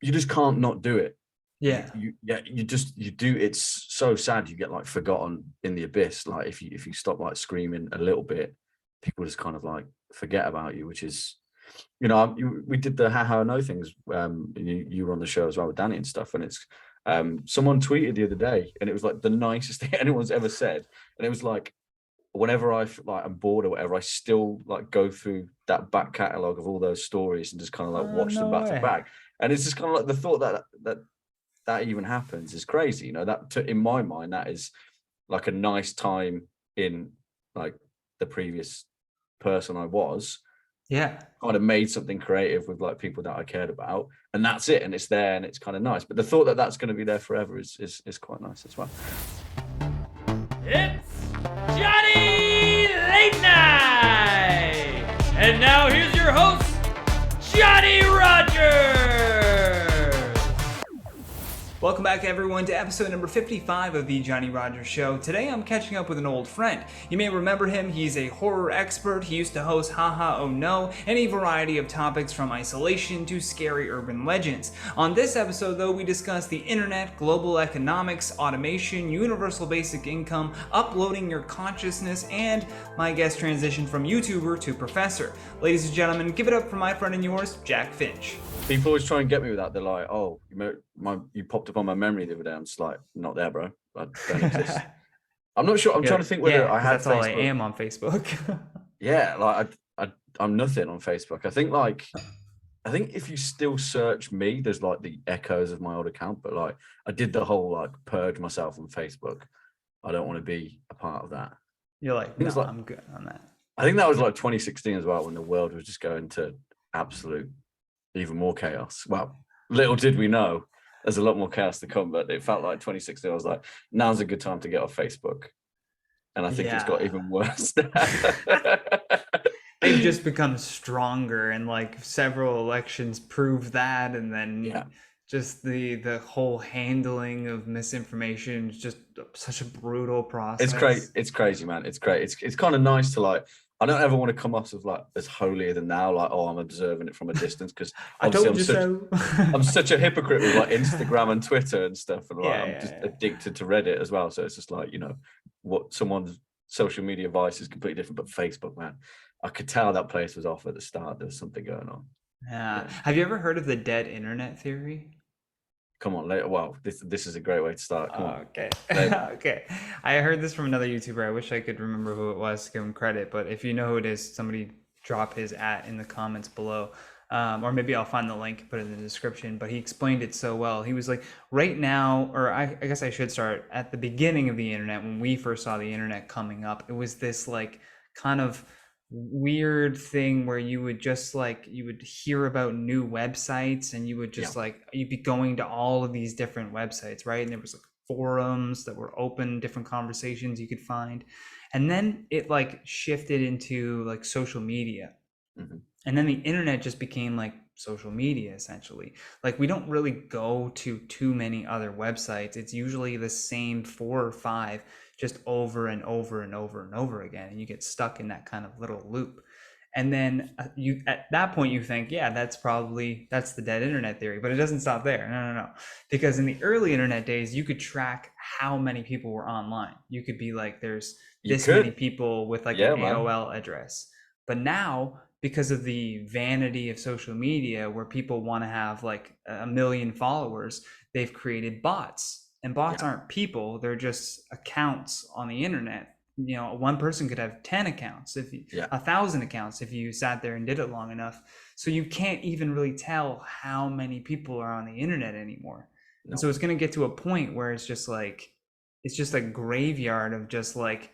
you just can't not do it. Yeah. You do. It's so sad. You get like forgotten in the abyss. Like if you stop like screaming a little bit, people just kind of like forget about you, which is, we did the how I know things. You were on the show as well with Danny and stuff, and it's someone tweeted the other day, and it was like the nicest thing anyone's ever said, and it was like, whenever I'm bored or whatever, I still like go through that back catalogue of all those stories and just kind of like Oh, watch them no back to way. back, and it's just kind of like the thought that even happens is crazy. In my mind, that is like a nice time in like the previous person I was, Yeah. kind of made something creative with like people that I cared about, and that's it, and it's there, and it's kind of nice. But the thought that that's going to be there forever is quite nice as well. It's Johnny Late Night! And now here's your host, Johnny Rogers! Welcome back, everyone, to episode number 55 of the Johnny Rogers Show. Today I'm catching up with an old friend. You may remember him. He's a horror expert. He used to host Haha Oh No, and a variety of topics from isolation to scary urban legends. On this episode, though, we discuss the internet, global economics, automation, universal basic income, uploading your consciousness, and my guest transition from YouTuber to professor. Ladies and gentlemen, give it up for my friend and yours, Jack Finch. People always try and get me with that. They're like, "Oh, you popped up on my memory the other day." I'm just like, "Not there, bro. I don't exist." I'm not sure. I'm trying to think whether I had that's all I Facebook. am on Facebook. Yeah, like I'm nothing on Facebook. I think if you still search me, there's like the echoes of my old account. But like, I did the whole like purge myself on Facebook. I don't want to be a part of that. You're like, no, I'm good on that. I think that was like 2016 as well, when the world was just going to absolute even more chaos. Well, little did we know there's a lot more chaos to come, but it felt like 2016. I was like, now's a good time to get off Facebook. And I think it's got even worse. They've just become stronger, and like several elections prove that. And then just the whole handling of misinformation is just such a brutal process. It's crazy, man. It's great. It's kind of nice to like, I don't ever want to come off as like as holier than thou, like, oh, I'm observing it from a distance, because I'm such a hypocrite with like Instagram and Twitter and stuff, and like I'm just addicted to Reddit as well. So it's just like, what someone's social media vice is completely different, but Facebook, man, I could tell that place was off at the start. There was something going on. Yeah. Have you ever heard of the dead internet theory? Come on, later. Well, this is a great way to start. Come on. Okay. Okay. I heard this from another YouTuber. I wish I could remember who it was to give him credit, but if you know who it is, somebody drop his @ in the comments below. Or maybe I'll find the link, put it in the description. But he explained it so well. He was like, right now, or I guess I should start at the beginning of the internet, when we first saw the internet coming up. It was this like kind of weird thing where you would just like, you would hear about new websites, and you would just like, you'd be going to all of these different websites, right? And there was like forums that were open, different conversations you could find. And then it like shifted into like social media. Mm-hmm. And then the internet just became like social media, essentially. Like, we don't really go to too many other websites. It's usually the same 4 or 5, just over and over and over and over again. And you get stuck in that kind of little loop. And then you, at that point, you think, yeah, that's the dead internet theory. But it doesn't stop there. No. Because in the early internet days, you could track how many people were online. You could be like, there's many people with like an AOL address. But now, because of the vanity of social media, where people want to have like 1 million followers, they've created bots. And bots aren't people, they're just accounts on the internet. One person could have 10 accounts, 1,000 accounts, if you sat there and did it long enough. So you can't even really tell how many people are on the internet anymore. No. And so it's going to get to a point where it's just a graveyard of just like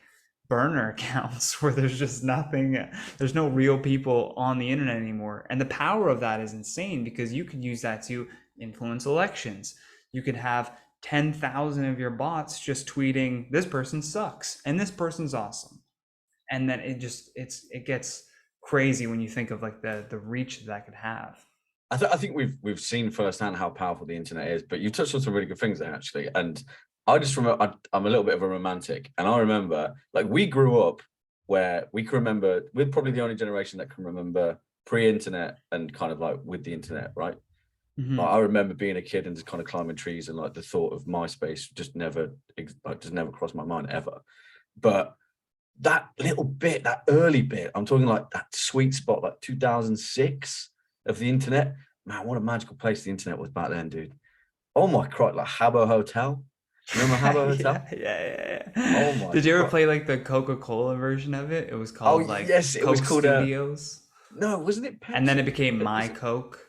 burner accounts, where there's just nothing, there's no real people on the internet anymore. And the power of that is insane, because you could use that to influence elections. You could have 10,000 of your bots just tweeting, this person sucks and this person's awesome. And then it gets crazy when you think of like the reach that could have. I think we've seen firsthand how powerful the internet is, but you touched on some really good things there, actually. And I just remember, I'm a little bit of a romantic, and I remember, like, we grew up where we can remember, we're probably the only generation that can remember pre-internet and kind of like with the internet, right? Mhm. Like, I remember being a kid and just kind of climbing trees, and like the thought of MySpace just never crossed my mind ever. But that little bit, that early bit, I'm talking like that sweet spot, like 2006 of the internet. Man, what a magical place the internet was back then, dude. Oh my Christ, like Habbo Hotel. You remember Habbo Hotel? Yeah. Oh my Did you ever Christ. play like the Coca-Cola version of it? It was Oh called like yes, it Coke was called Studios. no, wasn't it Pepsi? And then it became Was My it- Coke.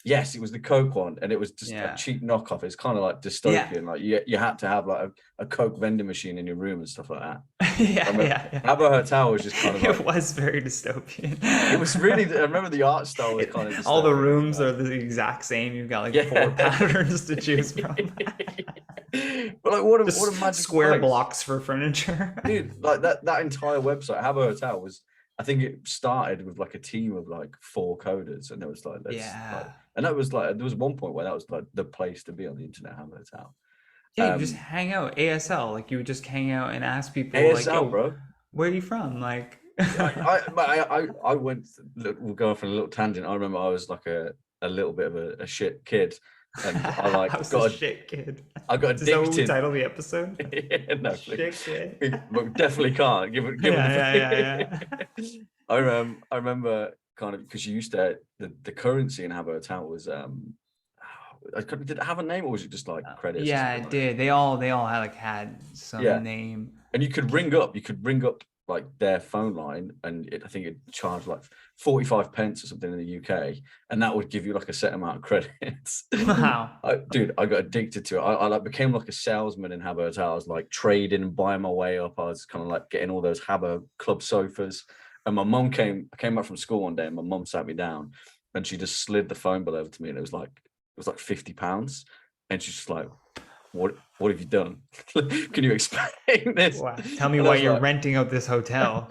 Yes, it was the Coke one, and it was just a Yeah. cheap knockoff. It's kind of like Yeah. dystopian. Like you had to have like a Coke vending machine in your room and stuff like that. Yeah. Habbo Hotel was just kind of like, It was very dystopian. it was really. I remember the art style was kind of all the dystopian. rooms are the exact same. You've got like Yeah. 4 patterns to choose from. But like, what a Just magic square place. blocks for furniture. Dude. Like that entire website, Habbo Hotel was. I think it started with like a team of like 4 coders, and it was like, and that was like, there was one point where that was like the place to be on the internet, Habbo Hotel. Yeah, you just hang out ASL. Like you would just hang out and ask people ASL, like, "Yo, bro. where are you from?" Like, I went. Look, we'll go off on a little tangent. I remember I was like a little bit of a shit kid, and I like I was got a shit kid. I got Is that what we addicted. title the episode? Yeah, no, Shit kid. but definitely can't give it. Yeah. I remember kind of, because you used to the currency in Habbo Hotel was did it have a name, or was it just like credits? Yeah, it did. They all had some name. And you could ring up like their phone line, and I think it charged like 45 pence or something in the UK, and that would give you like a set amount of credits. Wow. Dude, I got addicted to it. I like became like a salesman in Habbo Hotel. I was like trading and buying my way up. I was kind of like getting all those Habbo club sofas. And my mum I came back from school one day, and my mum sat me down, and she just slid the phone bill over to me, and it was like £50, and she's just like, what have you done? Can you explain this? Wow. Tell me And I why was you're like, renting out this hotel.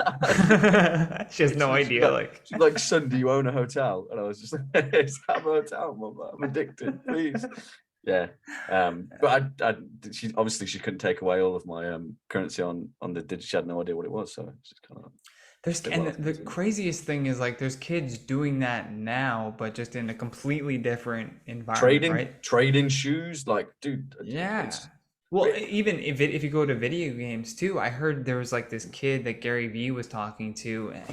She has no idea. She's like, son, do you own a hotel? And I was just like, it's Habbo Hotel, Mum. I'm addicted, please. Yeah. But she couldn't take away all of my currency on the digital. She had no idea what it was, so it's just kind of. The craziest thing is like there's kids doing that now, but just in a completely different environment. Trading shoes, like, dude. Yeah. Well, even if you go to video games too, I heard there was like this kid that Gary Vee was talking to, and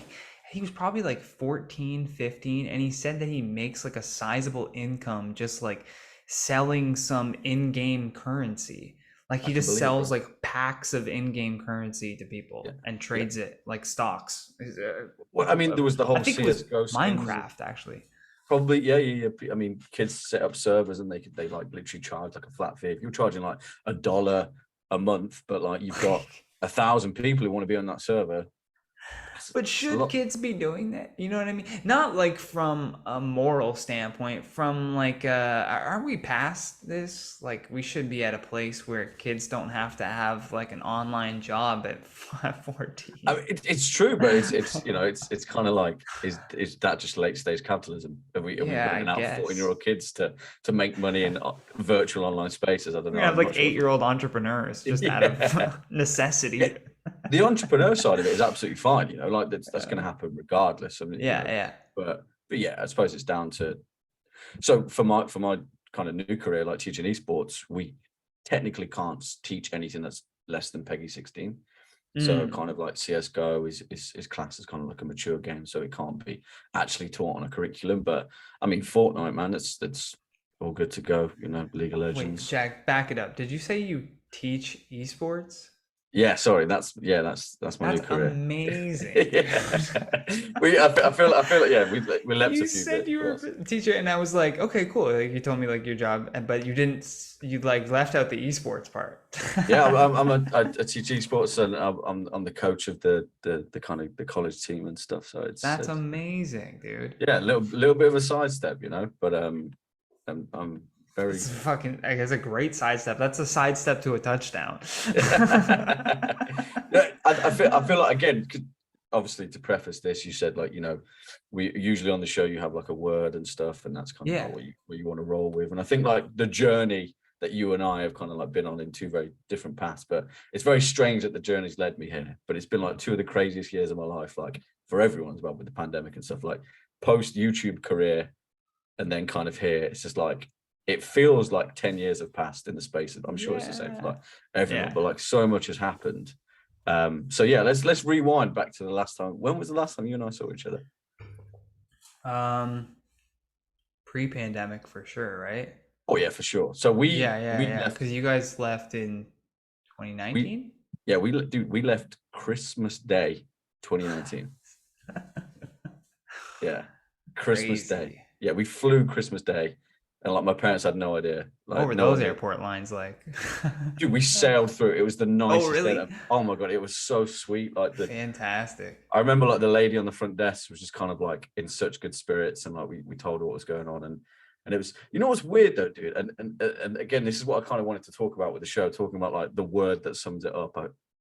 he was probably like 14, 15, and he said that he makes like a sizable income just like selling some in-game currency. Like he just sells like packs of in-game currency to people and trades it like stocks. Well, I mean, there was the whole I think it was CS:GO Minecraft actually. Probably, yeah. I mean, kids set up servers, and they like literally charge like a flat fee. If you're charging like $1 a month, but like you've got 1,000 people who want to be on that server. But should kids be doing that? You know what I mean? Not like from a moral standpoint, from like, are we past this? Like we should be at a place where kids don't have to have like an online job at 14. I mean, it's true, but it's you know, it's kind of like, is that just late stage capitalism? Are we putting out 14-year-old kids to make money in virtual online spaces? I don't know. We have like 8-year-old entrepreneurs just out of necessity. Yeah. The entrepreneur side of it is absolutely fine, you know, like that's going to happen regardless. I mean, but yeah, I suppose it's down to. So for my kind of new career, like teaching esports, we technically can't teach anything that's less than PEGI 16. So kind of like CS:GO is classed as kind of like a mature game, so it can't be actually taught on a curriculum. But I mean, Fortnite, man, it's all good to go. You know, League of Legends. Wait, Jack, back it up. Did you say you teach esports? Yeah, sorry, that's my new career. Amazing. I feel like we left you a few said bits, you were a teacher, and I was like, okay, cool. Like you told me like your job, but you like left out the esports part. Yeah, I teach esports, and I'm the coach of the kind of the college team and stuff. So that's amazing, dude. Yeah, a little bit of a sidestep, you know, but I'm very. It's fucking. I guess a great sidestep. That's a sidestep to a touchdown. I feel like, again, obviously, to preface this, you said like, you know, we usually on the show you have like a word and stuff, and that's kind of like what you want to roll with. And I think like the journey that you and I have kind of like been on in 2 very different paths, but it's very strange that the journey's led me here. But it's been like 2 of the craziest years of my life, like for everyone as well, with the pandemic and stuff. Like post YouTube career, and then kind of here, it's just like, it feels like 10 years have passed in the space of, I'm sure it's the same for like everyone, but like so much has happened. So yeah, let's rewind back to the last time. When was the last time you and I saw each other? Pre-pandemic for sure, right? Oh yeah, for sure. So we left, because you guys left in 2019. we left Christmas Day 2019. Yeah, Christmas Day. Yeah, we flew Christmas Day, and like my parents had no idea. Like, what were those airport lines like? Dude, we sailed through. It was the nicest really? day. Oh my god, it was so sweet. Like fantastic. I remember like the lady on the front desk was just kind of like in such good spirits, and like we told her what was going on, and it was, you know what's weird though, dude, and again, this is what I kind of wanted to talk about with the show, talking about like the word that sums it up.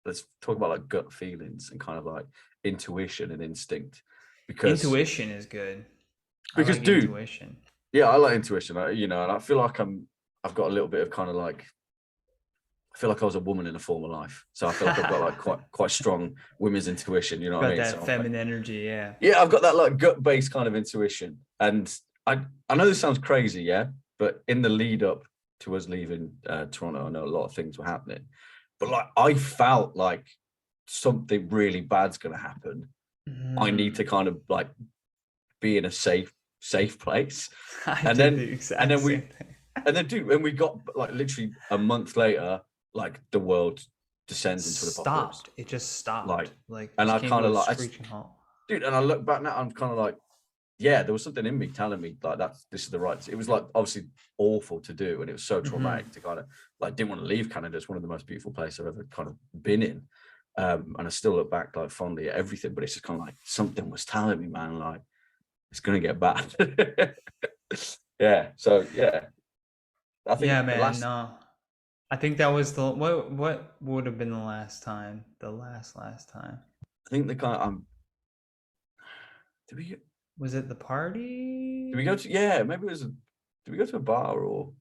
Let's talk about like gut feelings and kind of like intuition and instinct, because intuition is good. Because, dude, intuition. Yeah, I like intuition. And I feel like I've got a little bit of kind of like, I feel like I was a woman in a former life, so I feel like I've got like quite strong women's intuition. You know what I mean? That feminine energy, yeah. Yeah, I've got that like gut-based kind of intuition, and I know this sounds crazy, yeah, but in the lead up to us leaving Toronto, I know a lot of things were happening, but like I felt like something really bad's going to happen. I need to kind of like be in a safe place, and then we got like literally a month later, like the world descends into the apocalypse. It just stopped. Like and I kind of like, dude, and I look back now, I'm kind of like, yeah, there was something in me telling me like this is the right. It was like obviously awful to do, and it was so traumatic to kind of like, didn't want to leave Canada. It's one of the most beautiful places I've ever kind of been in, and I still look back like fondly at everything. But it's just kind of like something was telling me, man, like it's gonna get bad. Yeah. So yeah, I think no. I think that was the what would have been the last time. The last time. I think the kind of was it the party? Did we go to? Yeah, maybe it was. Did we go to a bar, or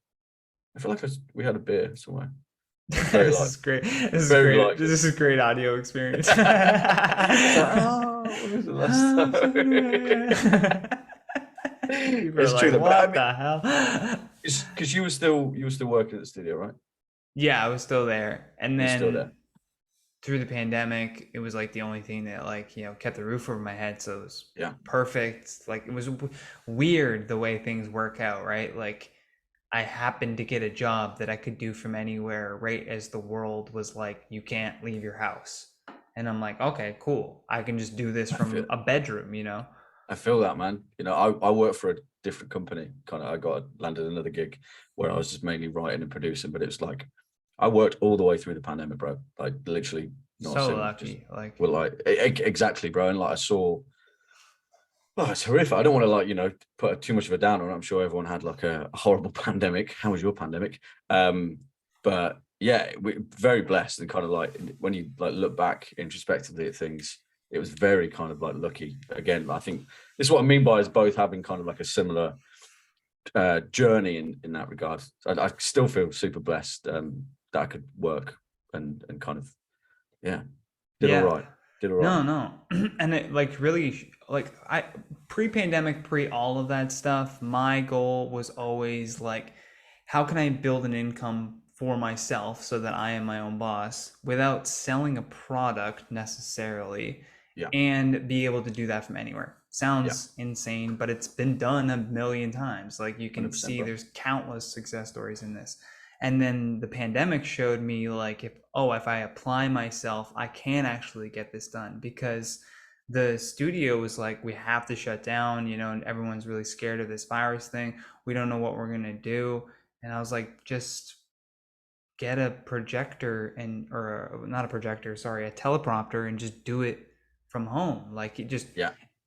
I feel like we had a beer somewhere. This is great. This is great audio experience. What was the last time? It's like, true. What the hell? Because you were still working at the studio, right? Yeah, I was still there, and then still there. Through the pandemic, it was like the only thing that kept the roof over my head. So it was perfect. Like it was weird the way things work out, right? Like I happened to get a job that I could do from anywhere, right as the world was like, you can't leave your house, and I'm like, okay, cool. I can just do this from a bedroom, I feel that, man. I work for a different company. Kind of, landed another gig where I was just mainly writing and producing, but it's like I worked all the way through the pandemic, bro. Like literally, so lucky. Exactly, bro. And like I saw, it's horrific. I don't want to put too much of a down on it. I'm sure everyone had like a horrible pandemic. How was your pandemic? But yeah, we're very blessed, and kind of like when you like look back introspectively at things, it was very kind of like lucky. Again, I think this is what I mean by us both having kind of like a similar journey in that regard. I still feel super blessed that I could work and kind of did all right. No. And it really I pre-pandemic, pre all of that stuff, my goal was always like, how can I build an income for myself so that I am my own boss without selling a product necessarily, and be able to do that from anywhere. Sounds insane, but it's been done a million times. Like you can see there's countless success stories in this. And then the pandemic showed me like, if I apply myself, I can actually get this done, because the studio was like, we have to shut down, and everyone's really scared of this virus thing. We don't know what we're going to do. And I was like, just get a projector a teleprompter and just do it from home. Like it just,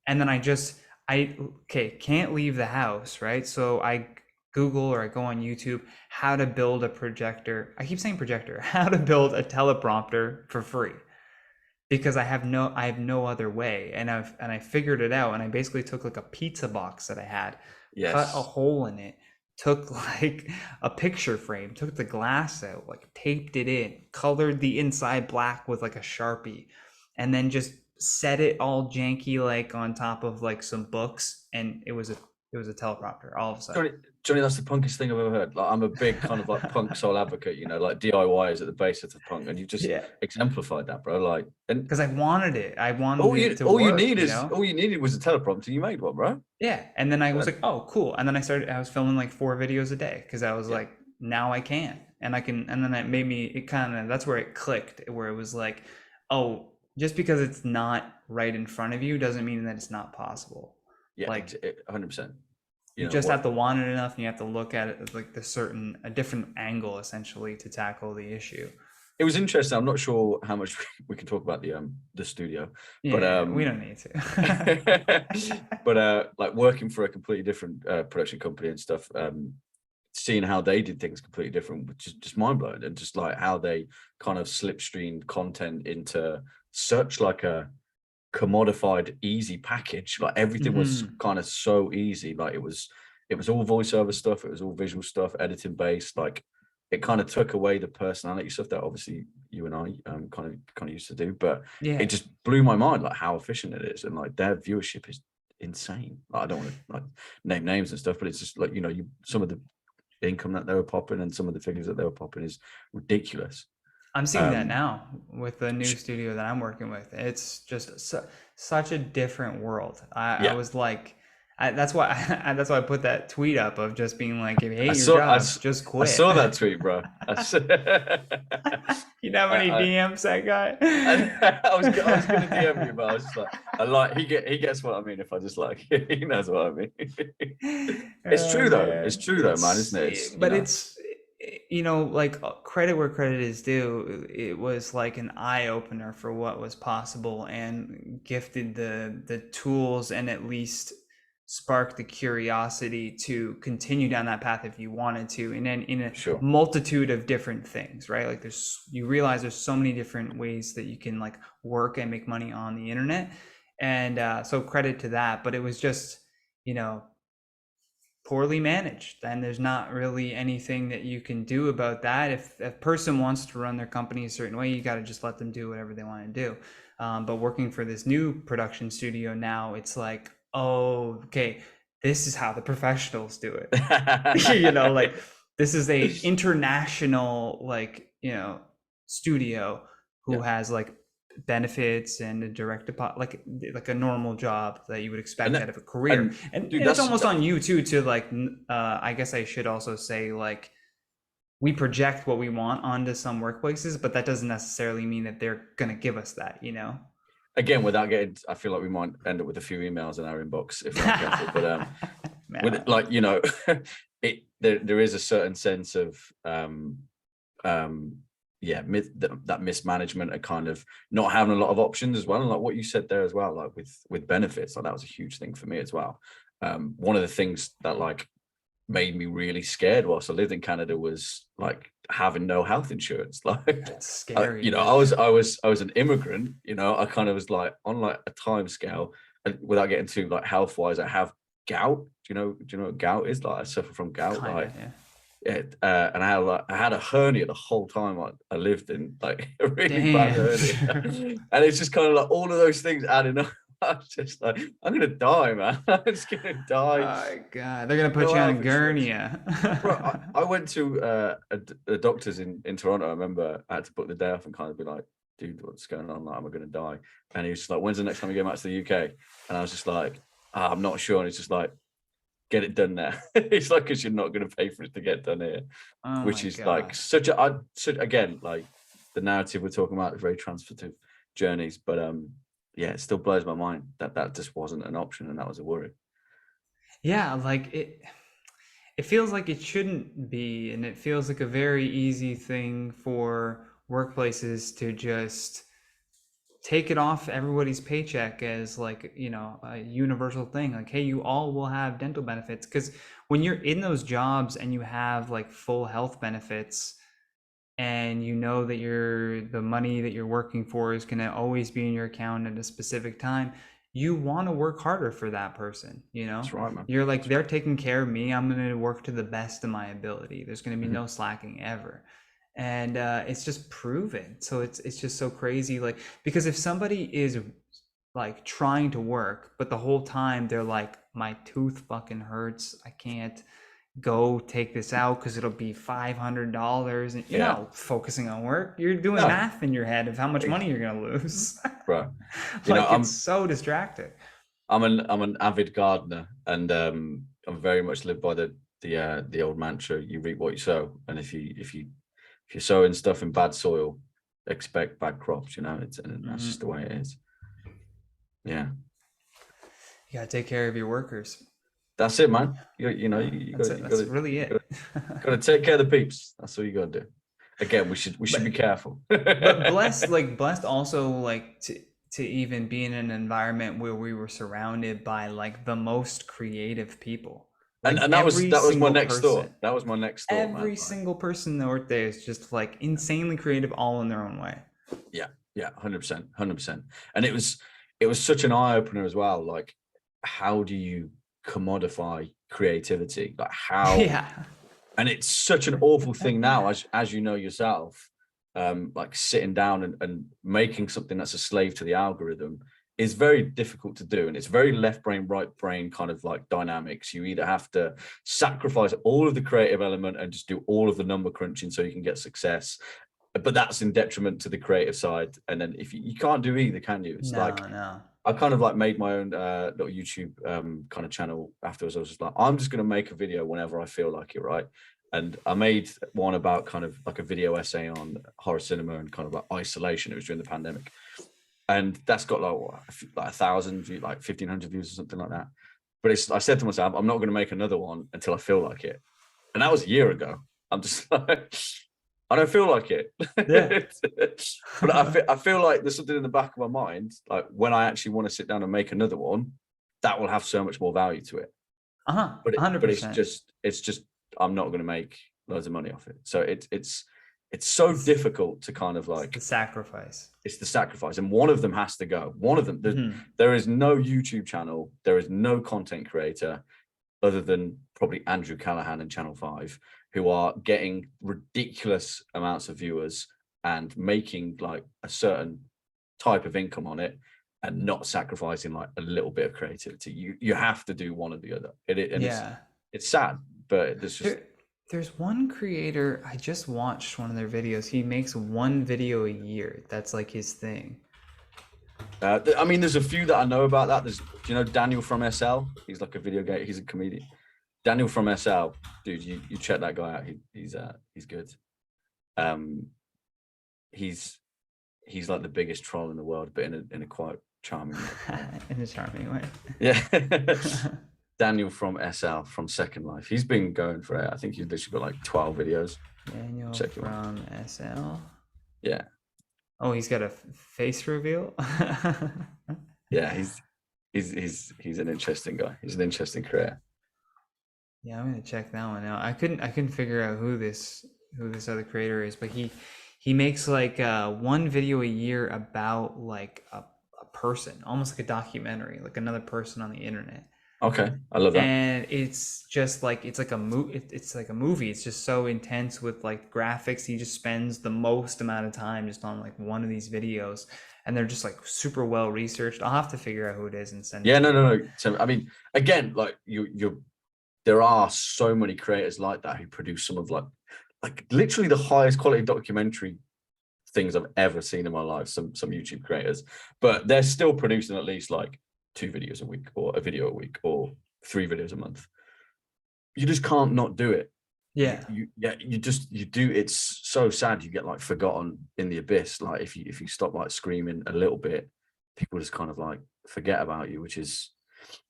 and then I can't leave the house. Right. So I Google or I go on YouTube, how to build a projector. I keep saying projector, how to build a teleprompter for free, because I have no other way. And I figured it out. And I basically took like a pizza box that I had, cut a hole in it, took like a picture frame, took the glass out, like taped it in, colored the inside black with like a Sharpie, and then just set it all janky like on top of like some books, and it was a it was a teleprompter all of a sudden. Johnny, that's the punkest thing I've ever heard. Like, I'm a big kind of like punk soul advocate, you know, like DIY is at the base of the punk, and you just exemplified that, bro. Like, and because I wanted it to all work, you needed was a teleprompter. You made one, bro. Yeah, and then I was like, oh, cool. And then I was filming like 4 videos a day because I was like, now I can, and I can, and then it made me, that's where it clicked, where it was like, oh, just because it's not right in front of you doesn't mean that it's not possible. Yeah, like 100%. You just have to want it enough, and you have to look at it like a different angle essentially to tackle the issue. It was interesting. I'm not sure how much we can talk about the studio, but we don't need to. But like working for a completely different production company and stuff, seeing how they did things completely different, which is just mind blowing, and just like how they kind of slipstreamed content into such like a commodified easy package. Like everything was kind of so easy. Like it was all voiceover stuff, it was all visual stuff, editing based. Like it kind of took away the personality stuff that obviously you and I kind of used to do, but it just blew my mind like how efficient it is, and like their viewership is insane. Like, I don't want to like name names and stuff, but it's just like, you know, some of the income that they were popping and some of the figures that they were popping is ridiculous. I'm seeing that now with the new studio that I'm working with. It's just such a different world. I was like, that's why I put that tweet up of just being like, if you hate your job, just quit. I saw that tweet, bro. You know how many DMs that guy? I was gonna DM you, but I was just like, he gets what I mean. If I just like, he knows what I mean. It's true though. Man. It's true though, man, isn't it? It's you know, like credit where credit is due. It was like an eye opener for what was possible, and gifted the tools, and at least spark the curiosity to continue down that path if you wanted to, and then in a multitude of different things, right? Like you realize there's so many different ways that you can like work and make money on the internet, and so credit to that. But it was just, you know, poorly managed, and there's not really anything that you can do about that. If a person wants to run their company a certain way, you got to just let them do whatever they want to do. But working for this new production studio now, it's like, oh, okay, this is how the professionals do it. You know, like this is a international, like, you know, studio who has like benefits and a direct deposit, like a normal job that you would expect out of a career. And it's almost on you too to like, I guess I should also say, like, we project what we want onto some workplaces, but that doesn't necessarily mean that they're going to give us that, you know? Again, without getting, I feel like we might end up with a few emails in our inbox if we're not careful. But with, like, you know, there is a certain sense of that mismanagement and kind of not having a lot of options as well. And like what you said there as well, like with benefits, like that was a huge thing for me as well. One of the things that like made me really scared whilst I lived in Canada was like having no health insurance. Like that's scary. You know, I was an immigrant, you know, I kind of was like on like a time scale, and without getting too like health wise, I have gout. Do you know what gout is? Like I suffer from gout. And I had a hernia the whole time I lived in, like a really bad hernia. And it's just kind of like all of those things adding up. I was just like, I'm gonna die, man. I'm just gonna die. Oh my god, they're gonna put you on gurney. Bro, I went to a doctor's in Toronto. I remember I had to book the day off and kind of be like, dude, what's going on? Like, am I gonna die? And he was just like, when's the next time you go back to the UK? And I was just like, I'm not sure. And he's just like, get it done there. It's like, because you're not going to pay for it to get done here. Which is like again, like the narrative we're talking about is very transitive journeys, but yeah, it still blows my mind that just wasn't an option, and that was a worry. Yeah, like it feels like it shouldn't be, and it feels like a very easy thing for workplaces to just take it off everybody's paycheck as like, you know, a universal thing. Like, hey, you all will have dental benefits. Because when you're in those jobs and you have like full health benefits, and you know that the money that you're working for is going to always be in your account at a specific time, you want to work harder for that person, you know? That's right, man. You're like, they're taking care of me, I'm going to work to the best of my ability. There's going to be no slacking ever. And it's just proven. So it's just so crazy. Like, because if somebody is like trying to work, but the whole time they're like my tooth fucking hurts. I can't go take this out because it'll be $500. And you're not focusing on work. You're doing math in your head of how much money you're gonna lose. Bro, it's so distracting. I'm an avid gardener, and I'm very much live by the old mantra: you reap what you sow. And if you're sowing stuff in bad soil, expect bad crops. And that's just the way it is. Yeah. You gotta take care of your workers. That's it, man. That's really it. Gotta take care of the peeps. That's all you gotta do. Again, we should be careful. But blessed also like to even be in an environment where we were surrounded by like the most creative people. Like, and that was my next thought. That was my next thought. Every single person that worked there is just like insanely creative, all in their own way. Yeah, 100%. And it was such an eye opener as well. Like, how do you commodify creativity? Like how? Yeah. And it's such an awful thing now, as you know yourself. Like sitting down and making something that's a slave to the algorithm is very difficult to do, and it's very left brain, right brain kind of like dynamics. You either have to sacrifice all of the creative element and just do all of the number crunching so you can get success, but that's in detriment to the creative side. And then if you can't do either, can you? It's no. I kind of like made my own little YouTube kind of channel afterwards. I was just like, I'm just going to make a video whenever I feel like it, right? And I made one about kind of like a video essay on horror cinema and kind of like isolation. It was during the pandemic. And that's got like 1,000 views, like 1,500 views or something like that. But I said to myself, I'm not going to make another one until I feel like it. And that was a year ago. I'm just like, I don't feel like it. Yeah. But I feel like there's something in the back of my mind, like when I actually want to sit down and make another one, that will have so much more value to it. But 100%. It's just I'm not going to make loads of money off it. So it's so difficult to kind of like the sacrifice. It's the sacrifice, and one of them has to go. One of them. There is no YouTube channel. There is no content creator other than probably Andrew Callahan and Channel 5 who are getting ridiculous amounts of viewers and making like a certain type of income on it and not sacrificing like a little bit of creativity. You have to do one or the other. It's sad, but there's one creator, I just watched one of their videos. He makes one video a year. That's like his thing. I mean, there's a few that I know about that. Do you know Daniel from SL? He's like a video game. He's a comedian. Daniel from SL, dude, you check that guy out. He's good. He's like the biggest troll in the world, but in a quite charming way. In a charming way. Yeah. Daniel from SL from Second Life. He's been going for it. I think he's literally got like 12 videos. Daniel from SL. Yeah. Oh, he's got a face reveal. Yeah, he's an interesting guy. He's an interesting creator. Yeah, I'm gonna check that one out. I couldn't figure out who this other creator is, but he makes like one video a year about like a person, almost like a documentary, like another person on the internet. Okay, I love that. And it's just like it's like a movie. It's just so intense with like graphics. He just spends the most amount of time just on like one of these videos, and they're just like super well researched. I'll have to figure out who it is and send. Yeah, no. So I mean, again, like there are so many creators like that who produce some of like literally the highest quality documentary things I've ever seen in my life. Some YouTube creators, but they're still producing at least like 2 videos a week or a video a week or 3 videos a month. You just can't not do it. Yeah. You do. It's so sad. You get like forgotten in the abyss. Like if you stop like screaming a little bit, people just kind of like forget about you, which is,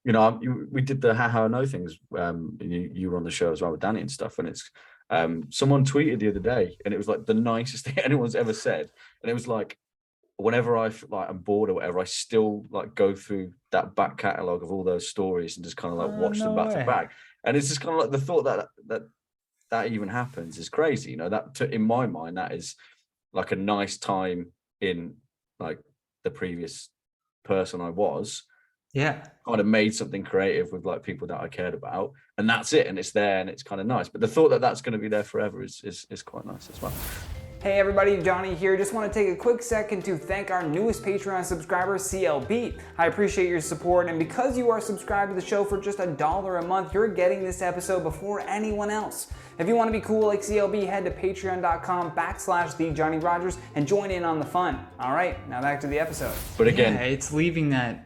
we did the how I know things. You were on the show as well with Danny and stuff. And it's someone tweeted the other day and it was like the nicest thing anyone's ever said. And it was like, whenever I'm bored or whatever, I still like go through that back catalogue of all those stories and just kind of like watch them back to back. And it's just kind of like the thought that even happens is crazy. In my mind, that is like a nice time in like the previous person I was. Yeah. Kind of made something creative with like people that I cared about, and that's it. And it's there and it's kind of nice. But the thought that that's going to be there forever is quite nice as well. Hey everybody, Johnny here. Just want to take a quick second to thank our newest Patreon subscriber, CLB. I appreciate your support, and because you are subscribed to the show for just $1 a month, you're getting this episode before anyone else. If you want to be cool like CLB, head to patreon.com/TheJohnnyRogers and join in on the fun. All right, now back to the episode. But again, yeah, it's leaving that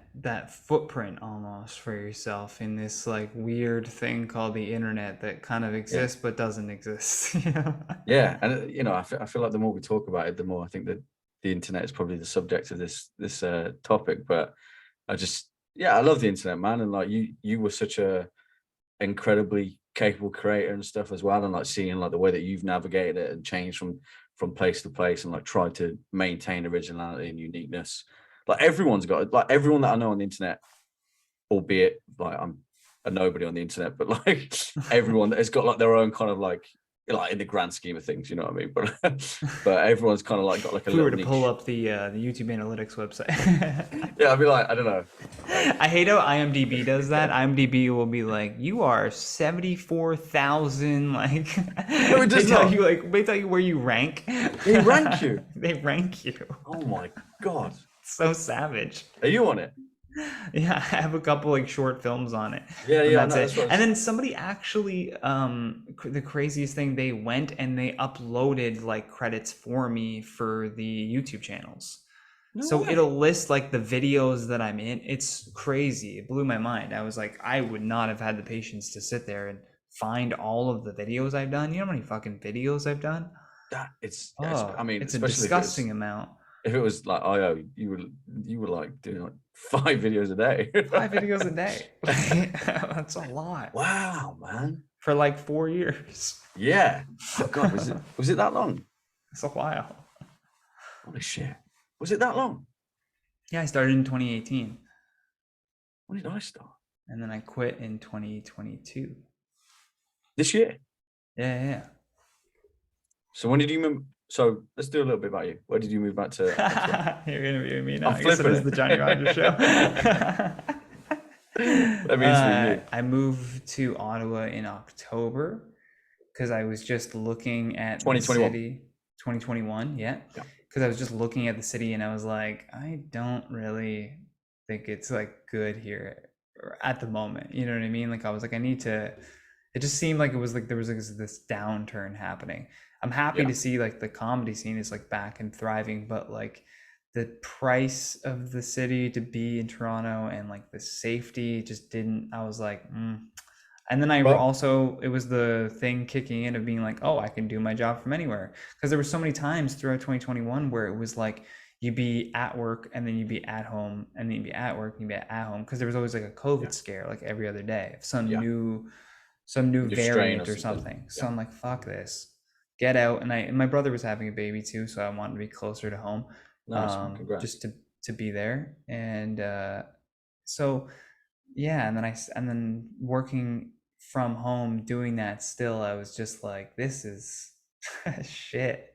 footprint almost for yourself in this like weird thing called the internet that kind of exists but doesn't exist. You know? Yeah, and I feel like the more we talk about it, the more I think that the internet is probably the subject of this topic. But I love the internet, man, and like you were such a incredibly capable creator and stuff as well, and like seeing like the way that you've navigated it and changed from place to place and like tried to maintain originality and uniqueness. Like everyone's got, like everyone that I know on the internet, albeit like I'm a nobody on the internet, but like everyone has got like their own kind of like in the grand scheme of things, you know what I mean? But everyone's kind of like got like a if we little were to niche. pull up the YouTube analytics website. Yeah, I'd be like, I don't know. I hate how IMDb does that. IMDb will be like, you are 74,000. Like, No, it does not. They tell you where you rank. They rank you. They rank you. Oh my god. So savage. Are you on it? Yeah, I have a couple like short films on it. Yeah, that's it. And then somebody actually, the craziest thing, they went and they uploaded like credits for me for the YouTube channels. So it'll list like the videos that I'm in. It's crazy. It blew my mind. I was like, I would not have had the patience to sit there and find all of the videos I've done. You know how many fucking videos I've done? It's a disgusting amount. If it was like IO, you were like doing like 5 videos a day. 5 videos a day. That's a lot. Wow, man. For like 4 years. Yeah. Oh god, was it that long? It's a while. Holy shit. Was it that long? Yeah, I started in 2018. When did I start? And then I quit in 2022. This year? Yeah. So when did you move? So let's do a little bit about you. Where did you move back to? You're interviewing me now. I'm I guess it flipping is the Johnny Rogers show. Let me interview you. I moved to Ottawa in October because I was just looking at 2021. the city. 2021, yeah. Because I was just looking at the city and I was like, I don't really think it's like good here at the moment. You know what I mean? Like I was like, I need to. It just seemed like it was like there was like this downturn happening. I'm happy to see like the comedy scene is like back and thriving, but like the price of the city to be in Toronto and like the safety just didn't. I was like, And then it was the thing kicking in of being like, oh, I can do my job from anywhere. Because there were so many times throughout 2021 where it was like you'd be at work and then you'd be at home and then you'd be at work and you'd be at home, because there was always like a COVID scare like every other day, some new variant or something. So I'm like, fuck this, get out. And my brother was having a baby too, so I wanted to be closer to home. Just to be there. And so yeah, and then working from home doing that still, I was just like, this is shit.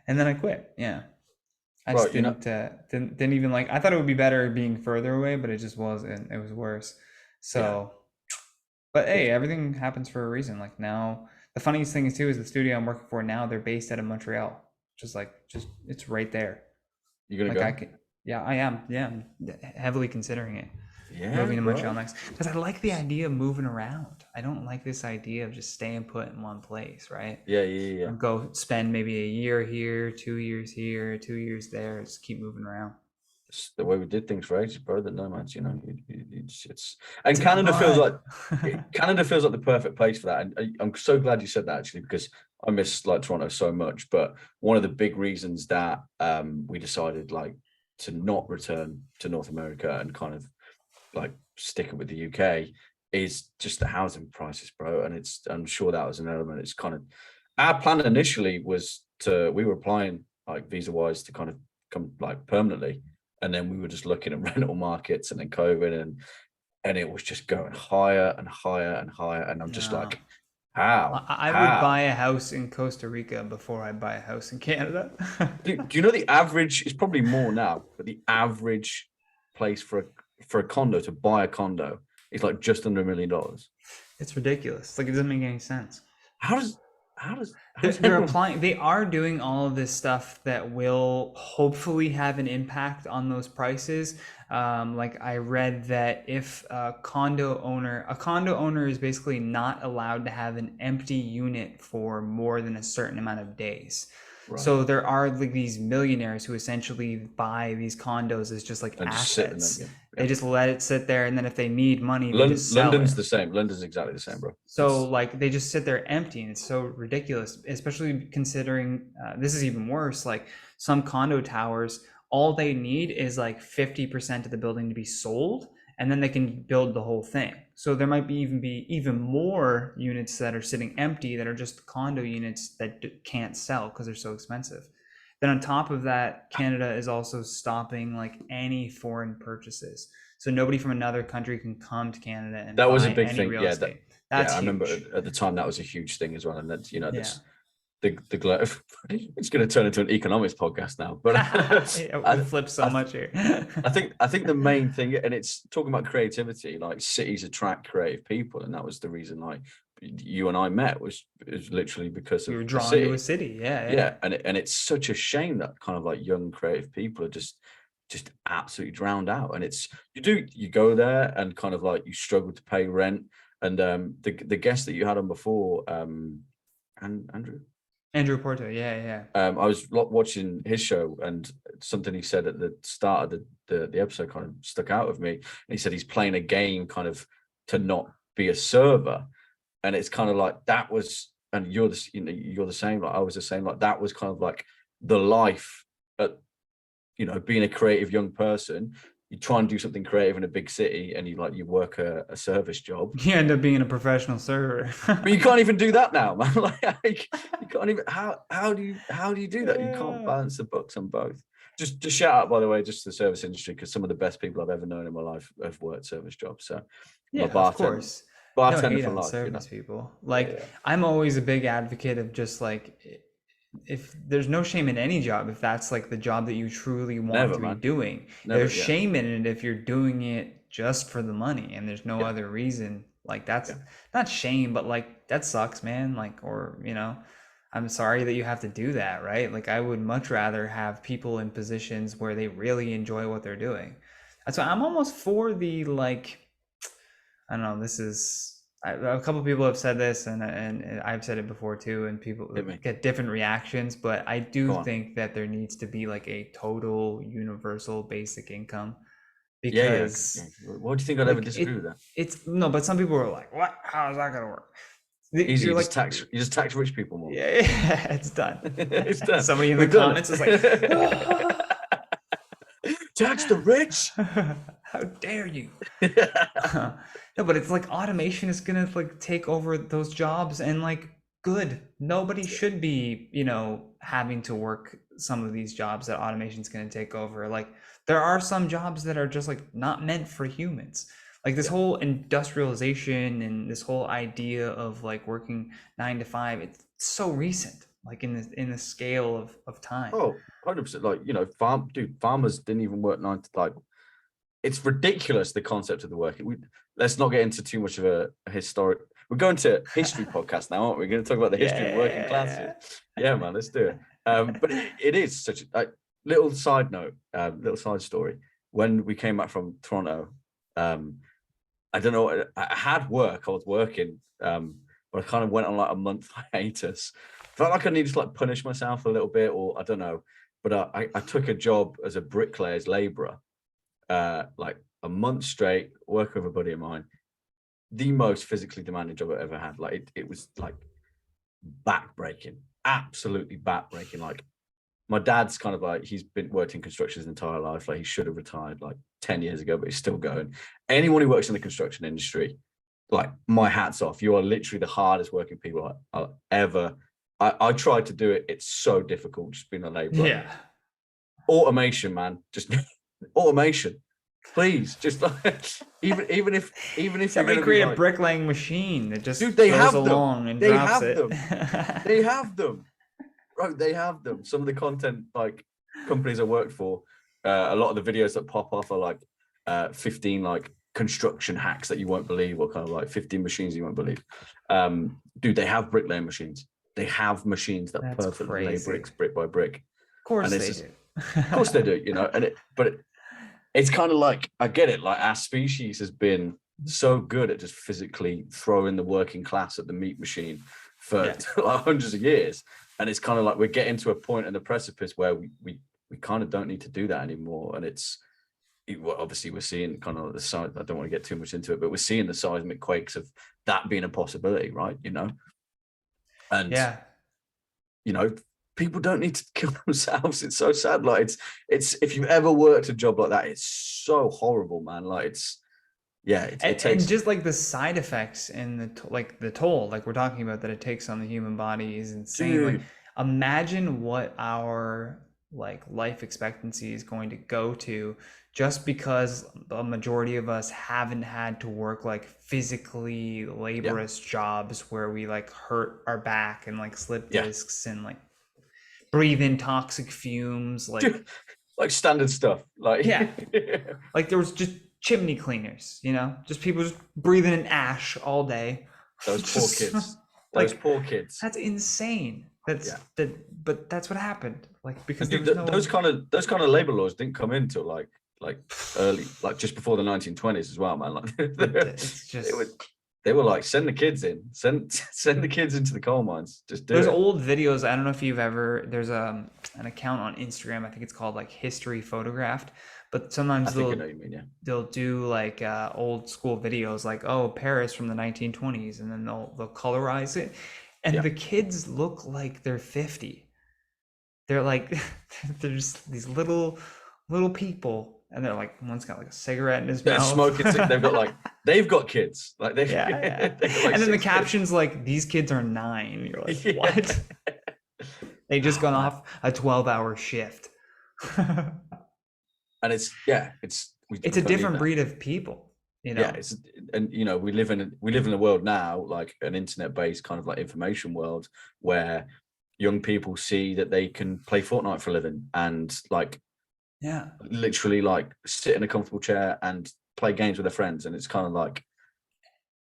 And then I quit. I just didn't even like, I thought it would be better being further away, but it just wasn't. It was worse. So but hey, everything happens for a reason. Like now, the funniest thing is too is the studio I'm working for now, they're based out of Montreal. Just it's right there. You're gonna go? I am. Yeah, I'm heavily considering it. Yeah, moving to Montreal next, because I like the idea of moving around. I don't like this idea of just staying put in one place, right? Yeah. Go spend maybe a year here, 2 years here, 2 years there. Just keep moving around. It's the way we did things for ages, bro. The nomads, you know, and Canada feels like the perfect place for that. And I'm so glad you said that, actually, because I miss like Toronto so much. But one of the big reasons that we decided like to not return to North America and kind of like stick it with the UK is just the housing prices, bro. And I'm sure that was an element. It's kind of our plan initially was we were applying like visa wise to kind of come like permanently. And then we were just looking at rental markets, and then COVID, and it was just going higher and higher and higher. And I'm just like, how? I would buy a house in Costa Rica before I buy a house in Canada. Do you know the average? It's probably more now, but the average place for a condo, to buy a condo, is like just under $1 million. It's ridiculous. Like, it doesn't make any sense. How does they're applying, they are doing all of this stuff that will hopefully have an impact on those prices. Like I read that if a condo owner is basically not allowed to have an empty unit for more than a certain amount of days. Right. So there are like these millionaires who essentially buy these condos as just like And just assets. sit in them, They just let it sit there, and then if they need money, they just sell London's it. the same. London's exactly the same, bro. So like they just sit there empty, and it's so ridiculous, especially considering this is even worse. Like some condo towers, all they need is like 50% of the building to be sold, and then they can build the whole thing. So there might be even more units that are sitting empty that are just condo units that can't sell because they're so expensive. Then on top of that, Canada is also stopping like any foreign purchases. So nobody from another country can come to Canada and that was buy a big any thing. real Yeah, estate. That's I remember huge. at the time that was a huge thing as well. And that's, Yeah. it's going to turn into an economics podcast now, but We flip so much here. I think the main thing, and it's talking about creativity, like cities attract creative people, and that was the reason like you and I met was literally because We of were the drawn city. to a city. Yeah. Yeah, and it's such a shame that kind of like young creative people are just absolutely drowned out. And it's you go there and kind of like you struggle to pay rent. And the guest that you had on before, and Andrew Porto. Yeah. I was watching his show, and something he said at the start of the episode kind of stuck out with me. And he said he's playing a game kind of to not be a server, and it's kind of like that was, and you're the same. Like I was the same. Like that was kind of like the life at, being a creative young person. You try and do something creative in a big city, and you work a service job. You end up being a professional server. But you can't even do that now, man. Like you can't even. How do you do that? You can't balance the books on both. Just shout out, by the way, just to the service industry, because some of the best people I've ever known in my life have worked service jobs. So Yeah, of course. bartender No hate for on life. service people. Like Yeah. I'm always a big advocate of just like, if there's no shame in any job, if that's like the job that you truly want Never, to man. be doing. Never, There's yeah. shame in it if you're doing it just for the money and there's no Yeah. other reason. Like that's Yeah. not shame, but like that sucks, man. Like, or I'm sorry that you have to do that, right? Like I would much rather have people in positions where they really enjoy what they're doing. That's why I'm almost for the like, I don't know, this is a couple of people have said this, and I've said it before too, and people Hit me. get different reactions, but I Go do on. think that there needs to be like a total universal basic income, Yeah. because Why do you think I'd ever like, disagree with that? it's no, but some people are like, what? How is that gonna work? Easy. You're You like, just tax rich people more. yeah, it's done. It's done. Somebody in the We've done comments it. is like, Tax the rich. how dare you? No, but it's like automation is gonna like take over those jobs, and like good. Nobody should be, having to work some of these jobs that automation's gonna take over. Like there are some jobs that are just like not meant for humans. Like this whole industrialization and this whole idea of like working 9 to 5, it's so recent, like in the scale of time. Oh, 100%. Like, farmers didn't even work 9 to 5. It's ridiculous, the concept of the work. Let's not get into too much of a historic. We're going to history podcast now, aren't we? We're going to talk about the history of working classes. Yeah, man, let's do it. But it is such a little side note, little side story. When we came back from Toronto, I don't know, I had work, I was working, but I kind of went on like a month hiatus. Felt like I needed to like punish myself a little bit, or I don't know. But I took a job as a bricklayer's labourer, like a month straight, working with a buddy of mine. The most physically demanding job I ever had. Like it was like back-breaking, absolutely back-breaking. Like my dad's kind of like, he's been worked in construction his entire life. Like he should have retired like 10 years ago, but he's still going. Anyone who works in the construction industry, like my hat's off. You are literally the hardest working people I'll ever. I tried to do it. It's so difficult just being a labourer. Yeah. Automation, man. Just automation. Please, just like even if Somebody create a bricklaying machine that just Dude, they goes have them. along and They drops have it. them. They have them, bro. They have them. Some of the content like companies I worked for, a lot of the videos that pop off are like 15 like construction hacks that you won't believe, or kind of like 15 machines you won't believe. Dude, they have bricklaying machines. they have machines that That's perfectly lay crazy. bricks brick by brick. Of course And they it's just- do. Of course they do, you know. It's kind of like, I get it. Like, our species has been so good at just physically throwing the working class at the meat machine for like hundreds of years, and it's kind of like we're getting to a point in the precipice where we kind of don't need to do that anymore. And obviously we're seeing kind of the side. I don't want to get too much into it, but we're seeing the seismic quakes of that being a possibility, right? You know, and you know, people don't need to kill themselves. It's so sad. Like, it's if you've ever worked a job like that, it's so horrible, man. Like, it takes, and just like the side effects and the toll, like we're talking about, that it takes on the human body is insane. Dude. Like, imagine what our like life expectancy is going to go to, just because the majority of us haven't had to work like physically laborious jobs where we like hurt our back and like slip discs and like breathe in toxic fumes, like standard stuff. Like, like there was just chimney cleaners, you know, just people just breathing in ash all day. Those poor kids. Those poor kids. That's insane. But that's what happened. Like, because those kind of labor laws didn't come into like early, like just before the 1920s as well, man. Like, it's just they were like, send the kids in, send the kids into the coal mines. Just do it. There's old videos. I don't know if you've ever. There's an account on Instagram. I think it's called like History Photographed. But sometimes they'll do like old school videos, like, oh, Paris from the 1920s, and then they'll colorize it, and the kids look like they're 50. They're like they're just these little people, and they're like, one's got like a cigarette in his mouth. Smoking. They've got kids. Like they've got like and then the captions like, these kids are 9. You're like, what? They just gone off a 12-hour shift. And it's a different breed of people, you know. And you know, we live in a world now, like an internet-based kind of like information world, where young people see that they can play Fortnite for a living and like literally like sit in a comfortable chair and play games with their friends, and it's kind of like,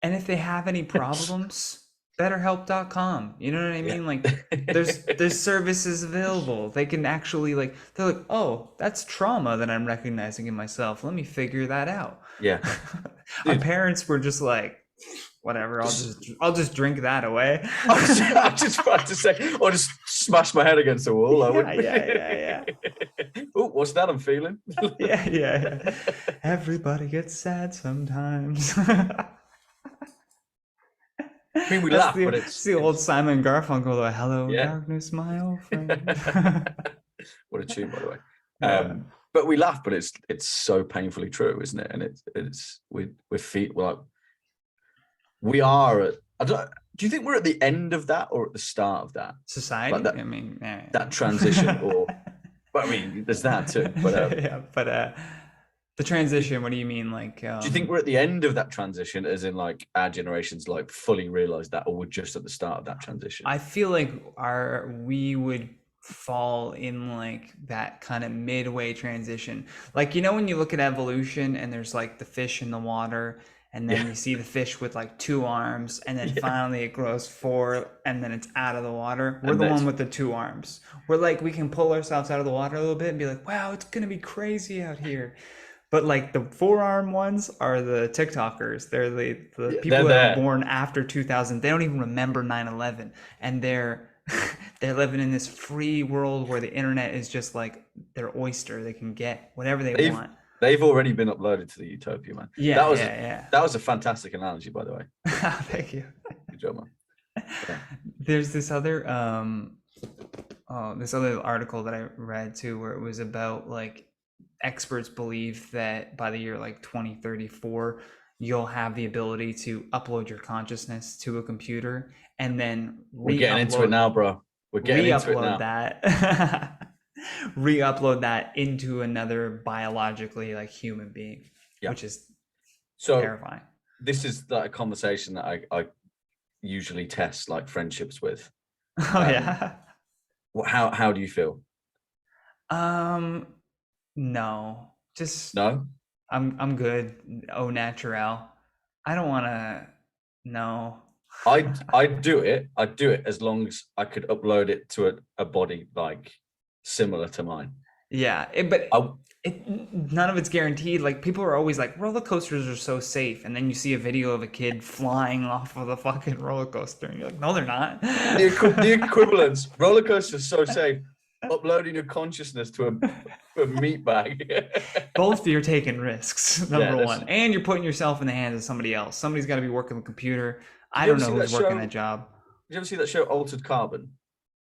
and if they have any problems, betterhelp.com, you know what I mean? Like, there's services available. They can actually like, they're like, oh, that's trauma that I'm recognizing in myself, let me figure that out. Our parents were just like, whatever, I'll just drink that away. I was just about to say, or just smash my head against the wall. Oh, what's that I'm feeling? Everybody gets sad sometimes. I mean, we laugh, but it's the old Simon Garfunkel, hello, darkness, my old friend. What a tune, by the way. But we laugh, but it's so painfully true, isn't it? And we are at, do you think we're at the end of that or at the start of that society? Like that, I mean, that transition, or but I mean, there's that too. But the transition, what do you mean? Like, do you think we're at the end of that transition, as in like our generation's like fully realized that, or we're just at the start of that transition? I feel like we would fall in like that kind of midway transition. Like, you know, when you look at evolution and there's like the fish in the water, and then you see the fish with like 2 arms, and then finally it grows 4, and then it's out of the water. We're the one with the 2 arms. We're like, we can pull ourselves out of the water a little bit and be like, wow, it's gonna be crazy out here. But like the 4-arm ones are the TikTokers. They're the people that are born after 2000. They don't even remember 9/11, and they're living in this free world where the internet is just like their oyster. They can get whatever they want. They've already been uploaded to the Utopia, man. That was a fantastic analogy, by the way. Thank you. Good job, man. Yeah. There's this other article that I read too, where it was about like, experts believe that by the year like 2034, you'll have the ability to upload your consciousness to a computer, and then we're getting into it now, bro. We're getting into it now. Re-upload that into another biologically like human being, which is so terrifying. This is like a conversation that I usually test like friendships with. How do you feel? No, just no. I'm good. Au naturel. I don't want to. No. I'd do it as long as I could upload it to a body like similar to mine. Yeah, none of it's guaranteed. Like people are always like, roller coasters are so safe, and then you see a video of a kid flying off of the fucking roller coaster, and you're like, no, they're not. The equivalence, roller coasters so safe. Uploading your consciousness to a meat bag. Both you're taking risks, number one, and you're putting yourself in the hands of somebody else. Somebody's got to be working the computer. I don't know who's working that job. Did you ever see that show Altered Carbon?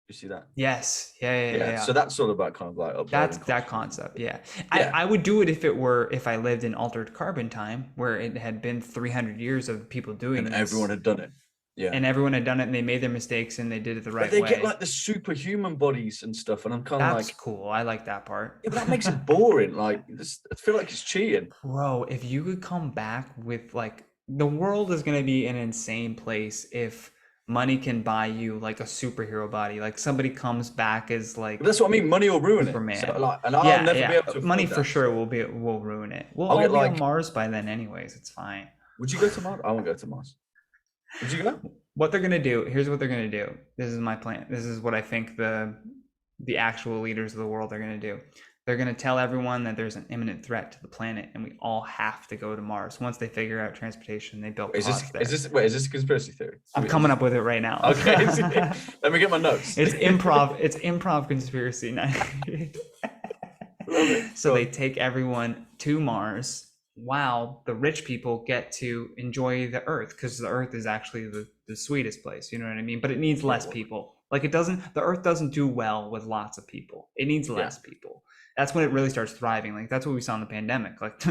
You see that? Yes. Yeah. So that's all about kind of like uploading that concept. Yeah. I would do it if I lived in Altered Carbon time, where it had been 300 years of people doing and this. Everyone had done it. Yeah. And everyone had done it, and they made their mistakes, and they did it the right way. But they get like the superhuman bodies and stuff, and I'm kind of like, that's cool. I like that part. Yeah, but that makes it boring. Like, I feel like it's cheating. Bro, if you could come back with like, the world is gonna be an insane place if money can buy you like a superhero body. Like somebody comes back as like, but that's what I mean. Money will ruin Superman. it. So, like, and I'll never be able to. Money for sure will ruin it. We'll all be on Mars by then, anyways. It's fine. Would you go to Mars? I won't go to Mars. Would you go? What they're gonna do? Here's what they're gonna do. This is my plan. This is what I think the actual leaders of the world are gonna do. They're gonna tell everyone that there's an imminent threat to the planet, and we all have to go to Mars. Once they figure out transportation, they built. Is this a conspiracy theory? I'm coming up with it right now. Okay, let me get my notes. It's improv. It's improv conspiracy night. So they take everyone to Mars. Wow, the rich people get to enjoy the Earth, because the Earth is actually the sweetest place. You know what I mean? But it needs less people. Like the Earth doesn't do well with lots of people. It needs less people. That's when it really starts thriving. Like that's what we saw in the pandemic. Like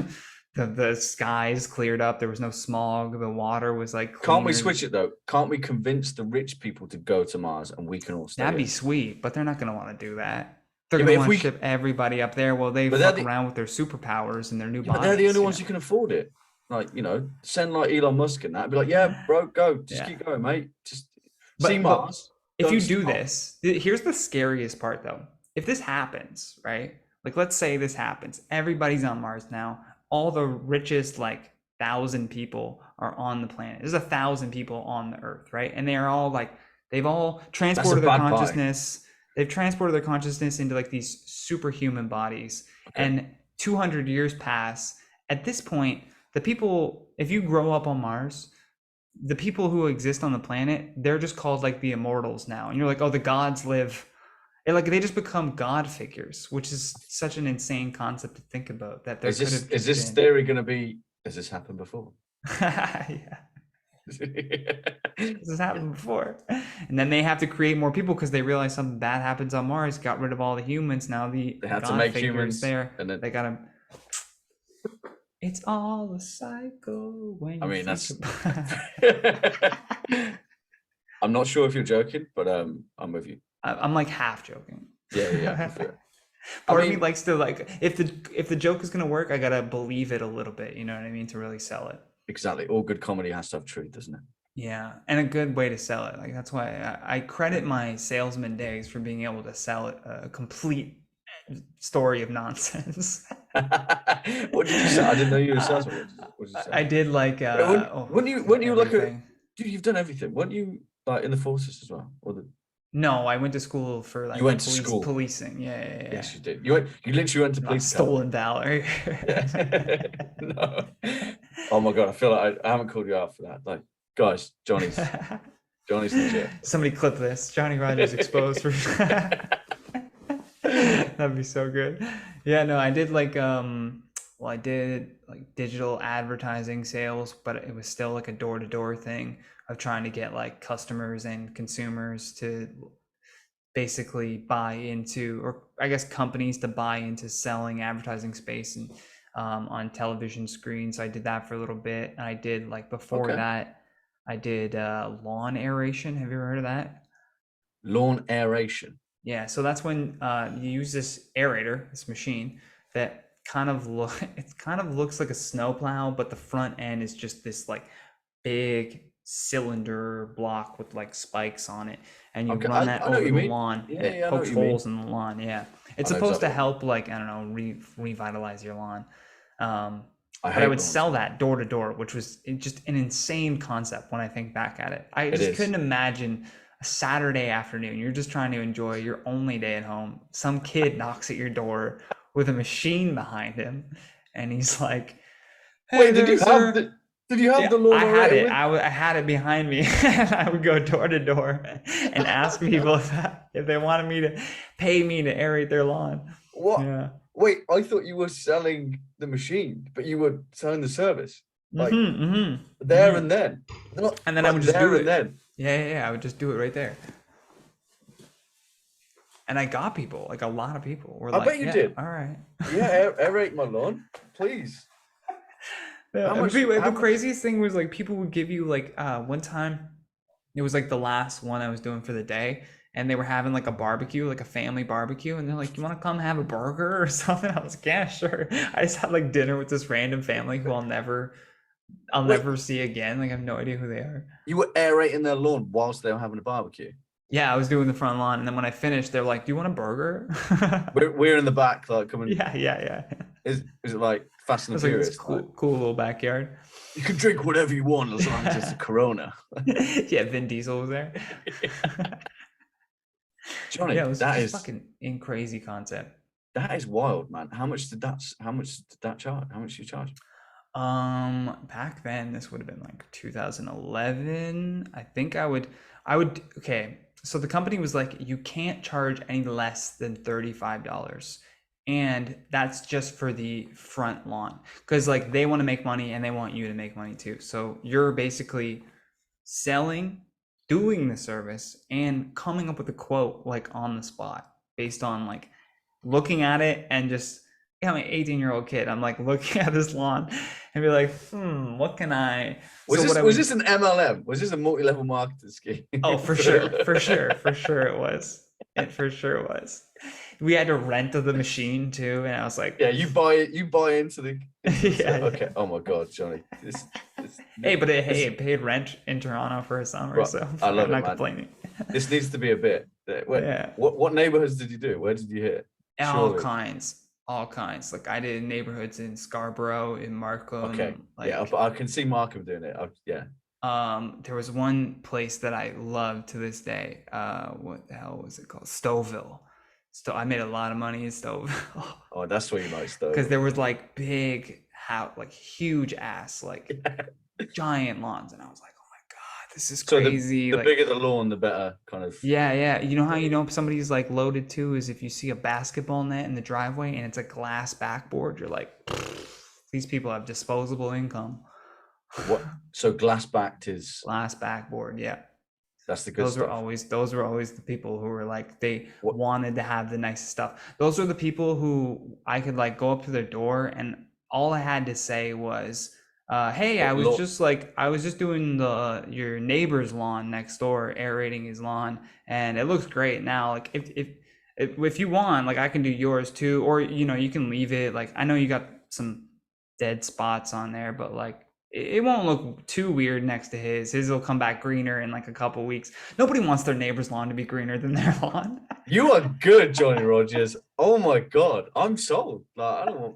the skies cleared up. There was no smog. The water was like cleaner. Can't we switch it though? Can't we convince the rich people to go to Mars and we can all stay? That'd be sweet, but they're not going to want to do that. They're going to want to ship everybody up there. Well, they fuck around with their superpowers and their new bodies. But they're the only ones who can afford it. Like, send like Elon Musk and that. Be like, yeah, bro, go. Just keep going, mate. Just see Mars. If you do this, here's the scariest part though. If this happens, right? Like, let's say this happens. Everybody's on Mars now. All the richest, 1,000 people are on the planet. There's 1,000 people on the Earth, right? And they are all they've all transported their consciousness. They've transported their consciousness into these superhuman bodies. Okay. And 200 years pass. At this point, the people, if you grow up on Mars, the people who exist on the planet, they're just called the immortals now. And you're like, oh, the gods live. And they just become god figures, which is such an insane concept to think about. That there is this theory going to be? Has this happened before? Yeah. This has happened before. And then they have to create more people because they realize something bad happens on Mars. Got rid of all the humans. Now they have to make humans there. And then they gotta. It's all a cycle. That's. I'm not sure if you're joking, but I'm with you. I'm half joking. Yeah. Part of me likes to if the joke is gonna work, I gotta believe it a little bit. You know what I mean, to really sell it. Exactly. All good comedy has to have truth, doesn't it? Yeah, and a good way to sell it. That's why I credit my salesman days for being able to sell it a complete story of nonsense. What did you say? I didn't know you were a salesman. What did you say? I did when you look at, dude, you've done everything. Weren't you in the forces as well? No, I went to school for you went to school policing. Yeah. Yes, you did. You literally went to police. Stolen valor. No. Oh my god, I feel like I haven't called you out for that. Guys, Johnny's legit. Somebody clip this. Johnny Rogers exposed for. That'd be so good. Yeah, no, I did I did digital advertising sales, but it was still a door-to-door thing of trying to get customers and consumers to basically buy into, or I guess companies to buy into selling advertising space and on television screens. I did that for a little bit. And I did before that, I did lawn aeration. Have you ever heard of that? Lawn aeration. Yeah, so that's when you use this aerator, this machine that kind of looks like a snowplow, but the front end is just this big cylinder block with spikes on it, and you run that over the lawn. It pokes holes in the lawn. Yeah, it's supposed to help revitalize your lawn. But I would sell that door to door, which was just an insane concept when I think back at it. I just couldn't imagine a Saturday afternoon. You're just trying to enjoy your only day at home. Some kid knocks at your door with a machine behind him, and he's like, "Hey, Wait, there, sir." Did you have the lawn? I had it. I had it behind me, and I would go door to door and ask people if they wanted me to pay me to aerate their lawn. What? Yeah. Wait, I thought you were selling the machine, but you were selling the service. Like there and then. And then I would just there do and it. then. Yeah. I would just do it right there. And I got people, like a lot of people were I like, bet you did. All right. Yeah, aerate my lawn, please. The craziest thing was like people would give you like one time, it was like the last one I was doing for the day, and they were having like a barbecue, like a family barbecue, and they're like, "You want to come have a burger or something?" I was like, "Yeah, sure." I just had like dinner with this random family who I'll never see again. Like I have no idea who they are. You were aerating their lawn whilst they were having a barbecue. Yeah, I was doing the front lawn, and then when I finished, they're like, "Do you want a burger?" we're in the back, like coming. Yeah. Is it like Fast and Furious? Like cool little backyard. You can drink whatever you want as long as it's a Corona. Yeah, Vin Diesel was there. Johnny, yeah, it was that is fucking in crazy concept. That is wild, man. How much did that charge? How much did you charge? Back then this would have been like 2011. I think I would okay. So the company was like, you can't charge any less than $35. And that's just for the front lawn. Because like they want to make money and they want you to make money too. So you're basically selling, doing the service, and coming up with a quote like on the spot based on like looking at it and just, I'm an 18-year-old kid. I'm like looking at this lawn and be like, what can I? Was this an MLM? Was this a multi-level marketing scheme? Oh, for sure it was. It for sure was. We had to rent the machine too, and I was like, yeah, you buy into the. Yeah. Okay. Oh my God, Johnny. It paid rent in Toronto for a summer, right. so I love I'm not complaining. This needs to be a bit. Yeah. What neighborhoods did you do? Where did you hit? All kinds. Like I did neighborhoods in Scarborough, in Markham. Okay. Like, yeah, but I can see Markham doing it. There was one place that I love to this day. What the hell was it called? Stouffville. I made a lot of money in Stouffville. Oh, that's what you like, Stouffville. Because there was like big house, like huge ass, like giant lawns, and I was like, oh my God, this is crazy. The like, bigger the lawn, the better, kind of. Yeah. You know how you know if somebody's like loaded too is if you see a basketball net in the driveway and it's a glass backboard, you're like, these people have disposable income. What? So glass backboard, yeah. That's the good stuff. Those were always the people who were like, they wanted to have the nicest stuff. Those were the people who I could like go up to their door and all I had to say was, hey, I was just doing your neighbor's lawn next door, aerating his lawn, and it looks great now. Like if you want, like I can do yours too, or you can leave it. Like I know you got some dead spots on there, but like it won't look too weird next to his. His will come back greener in like a couple weeks. Nobody wants their neighbor's lawn to be greener than their lawn. You are good, Johnny Rogers. Oh my God, I'm sold. Like I don't want.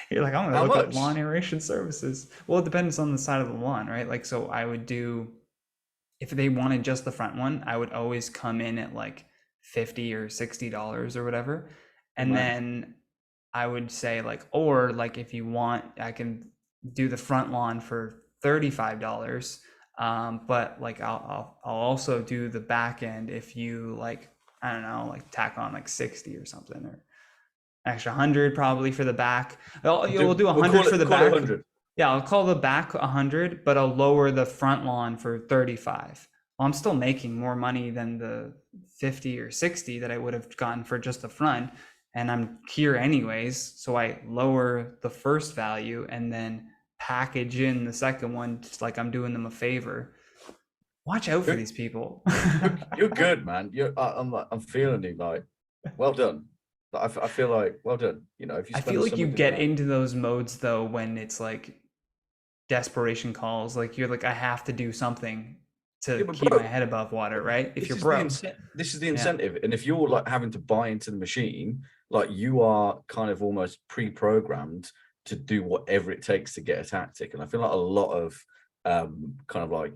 You're like, I'm gonna look at lawn aeration services. Well, it depends on the side of the lawn, right? Like, so I would do, if they wanted just the front one, I would always come in at like $50 or $60 or whatever, and then I would say like, or like if you want, I can do the front lawn for $35, but like I'll also do the back end if you like, I don't know, like tack on like 60 or something, or extra 100 probably for the back. We'll do 100 for the back. 100. Yeah, I'll call the back 100, but I'll lower the front lawn for 35. Well, I'm still making more money than the 50 or 60 that I would have gotten for just the front, and I'm here anyways, so I lower the first value and then package in the second one, just like I'm doing them a favor. Watch out for these people. You're good, man. I'm feeling you. Like, well done. I feel like, well done. If you. I feel like you get into those modes though when it's like desperation calls. Like you're like, I have to do something to keep my head above water, right? If you're broke, this is the incentive. And if you're like having to buy into the machine, like you are kind of almost pre-programmed to do whatever it takes to get a tactic. And I feel like a lot of kind of like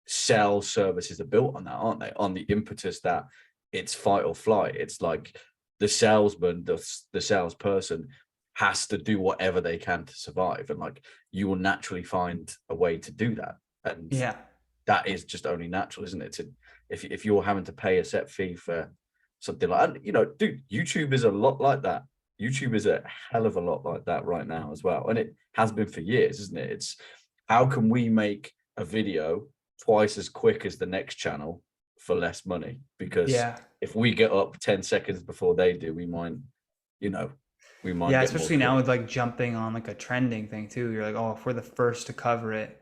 sell services are built on that, aren't they? On the impetus that it's fight or flight. It's like the salesman, the salesperson has to do whatever they can to survive, and like you will naturally find a way to do that. And Yeah. that is just only natural, isn't it? If you're having to pay a set fee for something like that, you know, dude, YouTube is a lot like that. YouTube is a hell of a lot like that right now as well, and it has been for years, isn't it? It's how can we make a video twice as quick as the next channel for less money? Because if we get up 10 seconds before they do, we might, you know, we might. Yeah, get especially more now with like jumping on like a trending thing too. You're like, oh, if we're the first to cover it,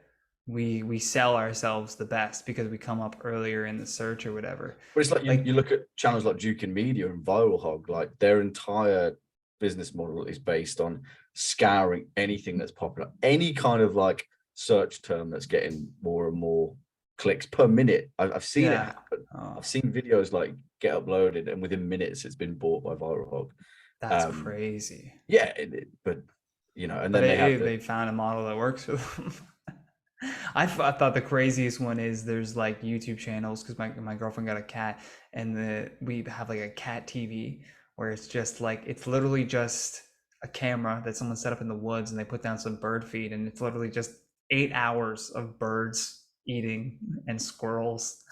we sell ourselves the best because we come up earlier in the search or whatever. But it's like you look at channels like Duke and Media and Viral Hog, like their entire business model is based on scouring anything that's popular, any kind of like search term that's getting more and more clicks per minute. I've seen it happen. I've seen videos like get uploaded and within minutes it's been bought by Viral Hog. That's crazy. Yeah, but you know, and then they found a model that works for them. I thought the craziest one is there's like YouTube channels, because my girlfriend got a cat, and we have like a cat TV where it's just like, it's literally just a camera that someone set up in the woods and they put down some bird feed, and it's literally just 8 hours of birds eating and squirrels.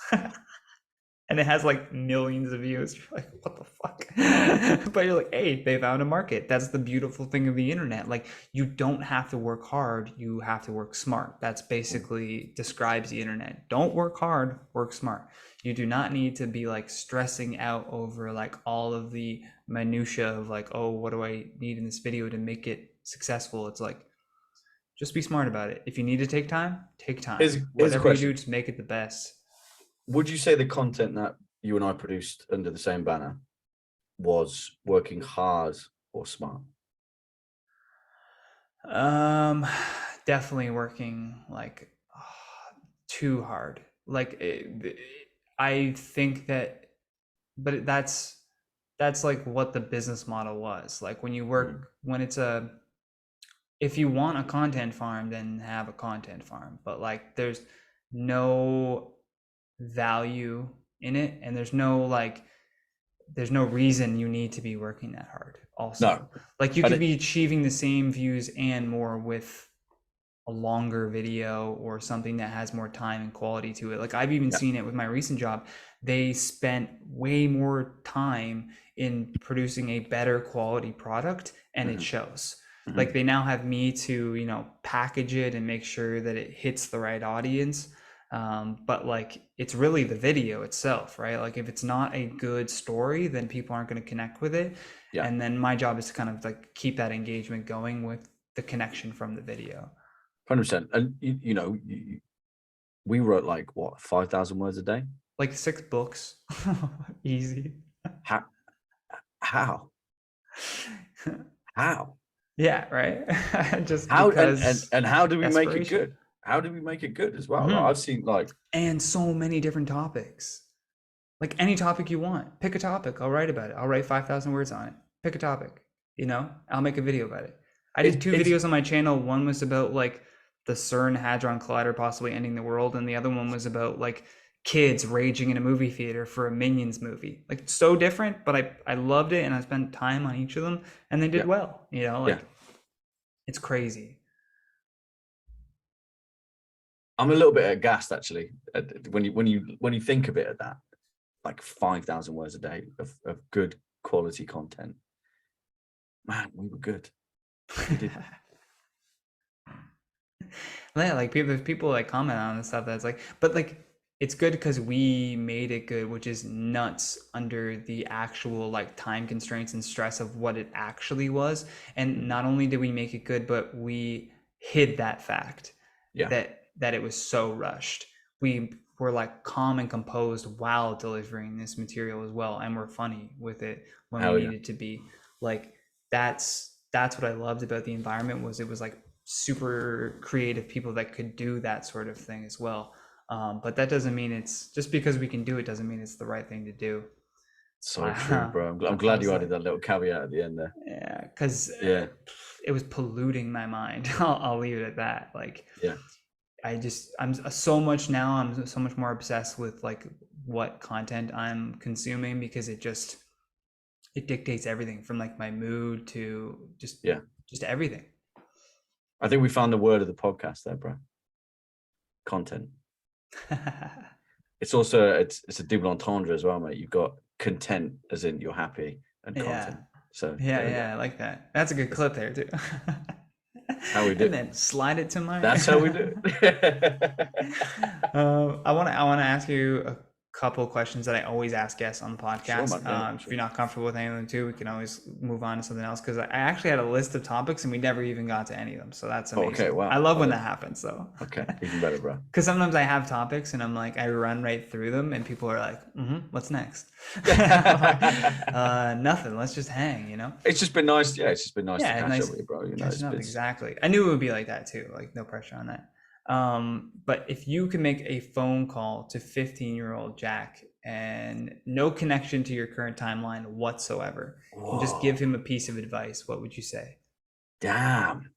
And it has like millions of views. You're like, what the fuck? But you're like, hey, they found a market. That's the beautiful thing of the internet. Like, you don't have to work hard, you have to work smart. That's basically describes the internet. Don't work hard, work smart. You do not need to be like stressing out over like all of the minutia of like, oh, what do I need in this video to make it successful? It's like, just be smart about it. If you need to take time, take time. Whatever you do, just make it the best. Would you say the content that you and I produced under the same banner was working hard or smart? Definitely working like too hard. Like I think that, but that's like what the business model was. Like when you work, when it's if you want a content farm, then have a content farm. But like there's no value in it, and there's no reason you need to be working that hard. Also, no. Like you could be achieving the same views and more with a longer video or something that has more time and quality to it. Like I've even seen it with my recent job. They spent way more time in producing a better quality product, and it shows. Like they now have me to, you know, package it and make sure that it hits the right audience. But like, it's really the video itself, right? Like if it's not a good story, then people aren't going to connect with it. Yeah. And then my job is to kind of like keep that engagement going with the connection from the video. 100%. And you know, we wrote like what, 5,000 words a day? Like 6 books. Easy. How? Yeah, right. Just how, because and how do we make it good? How do we make it good as well? Like, I've seen like, and so many different topics. Like any topic you want, pick a topic. I'll write about it. I'll write 5,000 words on it. Pick a topic. You know, I'll make a video about it. I did 2 videos on my channel. One was about like the CERN Hadron Collider possibly ending the world, and the other one was about like kids raging in a movie theater for a Minions movie. Like so different, but I loved it, and I spent time on each of them, and they did well. You know, like it's crazy. I'm a little bit aghast actually when you think of it at that, like 5,000 words a day of good quality content. Man, we were good. We did. Yeah, like people like comment on and stuff that's like, but like it's good because we made it good, which is nuts under the actual like time constraints and stress of what it actually was. And not only did we make it good, but we hid that fact that it was so rushed. We were like calm and composed while delivering this material as well, and we're funny with it when we needed to be. Like that's what I loved about the environment, was it was like super creative people that could do that sort of thing as well. But that doesn't mean it's just because we can do it doesn't mean it's the right thing to do. So true, bro. I'm glad you added that little caveat at the end there. Yeah, because Yeah. it was polluting my mind. I'll leave it at that. Like, Yeah. I'm so much now. I'm so much more obsessed with like what content I'm consuming, because it dictates everything from like my mood to just everything. I think we found the word of the podcast there, bro. Content. It's also it's a double entendre as well, mate. You've got content as in you're happy, and content. So yeah, I like that. That's a good clip there too. How we do. And then slide it to my. That's how we do it. I want to ask you a couple questions that I always ask guests on the podcast. Sure, man. If you're not comfortable with any of them too, we can always move on to something else, because I actually had a list of topics and we never even got to any of them. So that's amazing. Okay, wow. I love when that happens. So okay, even better, bro. Because sometimes I have topics and I'm like, I run right through them and people are like, what's next? Nothing. Let's just hang, you know? It's just been nice. Yeah, it's just been nice to catch up with you, bro. You know, exactly. I knew it would be like that too. Like, no pressure on that. But if you can make a phone call to 15-year-old Jack and no connection to your current timeline whatsoever, and just give him a piece of advice, what would you say? Damn.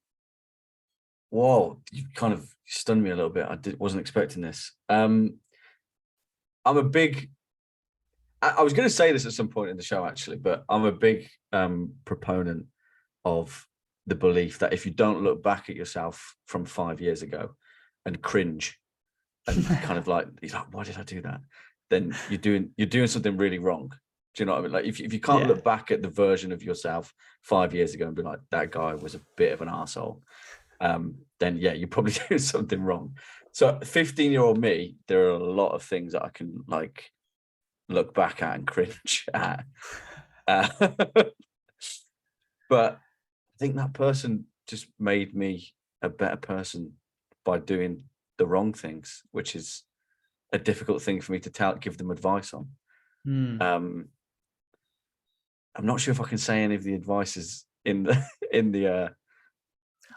Whoa, you kind of stunned me a little bit. Wasn't expecting this. I was going to say this at some point in the show, actually, but I'm a big proponent of the belief that if you don't look back at yourself from 5 years ago and cringe and kind of like, you're like, why did I do that? Then you're doing something really wrong. Do you know what I mean? Like if you can't look back at the version of yourself 5 years ago and be like, that guy was a bit of an arsehole, then yeah, you're probably doing something wrong. So 15-year-old me, there are a lot of things that I can like look back at and cringe at. But I think that person just made me a better person by doing the wrong things, which is a difficult thing for me to give them advice on. I'm not sure if I can say any of the advices in the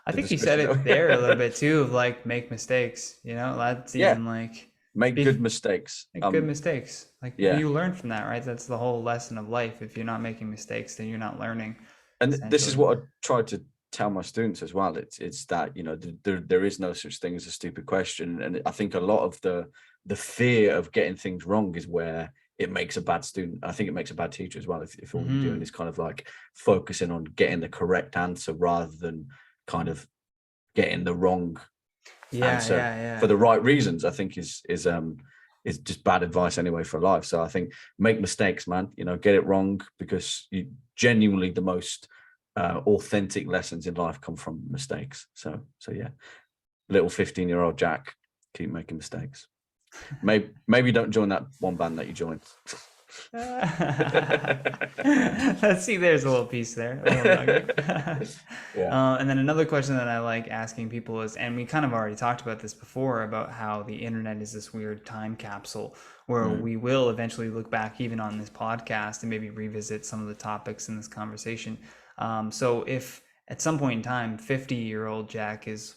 I think you said it there a little bit too, of like, make mistakes, you know, that's even like make good mistakes. Make good mistakes. Like you learn from that, right? That's the whole lesson of life. If you're not making mistakes, then you're not learning. And this is what I try to tell my students as well. It's that, you know, there is no such thing as a stupid question. And I think a lot of the fear of getting things wrong is where it makes a bad student. I think it makes a bad teacher as well. If all you're doing is kind of like focusing on getting the correct answer rather than kind of getting the wrong answer for the right reasons, I think is just bad advice anyway for life. So I think make mistakes, man. You know, get it wrong, because you genuinely the most authentic lessons in life come from mistakes. So yeah, little 15-year-old Jack, keep making mistakes. Maybe don't join that one band that you joined. Let's see, there's a little piece there. And then another question that I like asking people is, and we kind of already talked about this before, about how the internet is this weird time capsule where we will eventually look back even on this podcast and maybe revisit some of the topics in this conversation. So if at some point in time 50-year-old Jack is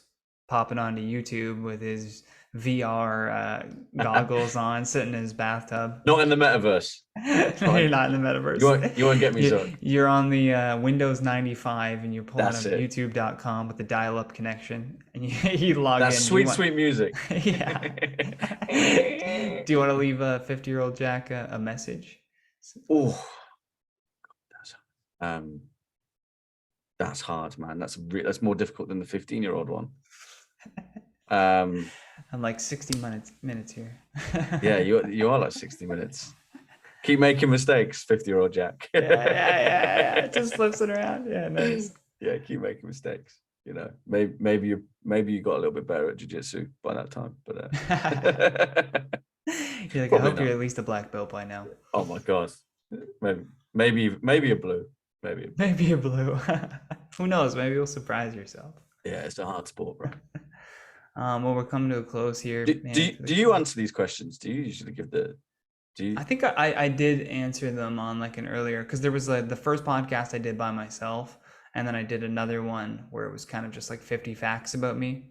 popping onto YouTube with his VR goggles on, sitting in his bathtub. Not in the metaverse. You're not in the metaverse. You won't get me so. You're on the Windows 95 and you're pulling up YouTube.com with the dial-up connection, and you log in. That's sweet music. Yeah. Do you want to leave a 50-year-old Jack a message? Oh, that's hard, man. That's more difficult than the 15-year-old one. I'm like 60 minutes here. Yeah, you are like 60 minutes. Keep making mistakes, 50-year-old Jack. Yeah. Just flips it around. Yeah, nice. Yeah, keep making mistakes. You know, maybe you got a little bit better at jiu-jitsu by that time, but you're like, I hope you're at least a black belt by now. Oh my god, maybe a blue, maybe a blue. Who knows? Maybe you'll surprise yourself. Yeah, it's a hard sport, bro. Well, we're coming to a close here. Do you answer these questions? Do you usually give the? Do you? I think I did answer them on like an earlier, because there was the first podcast I did by myself, and then I did another one where it was kind of just like 50 facts about me.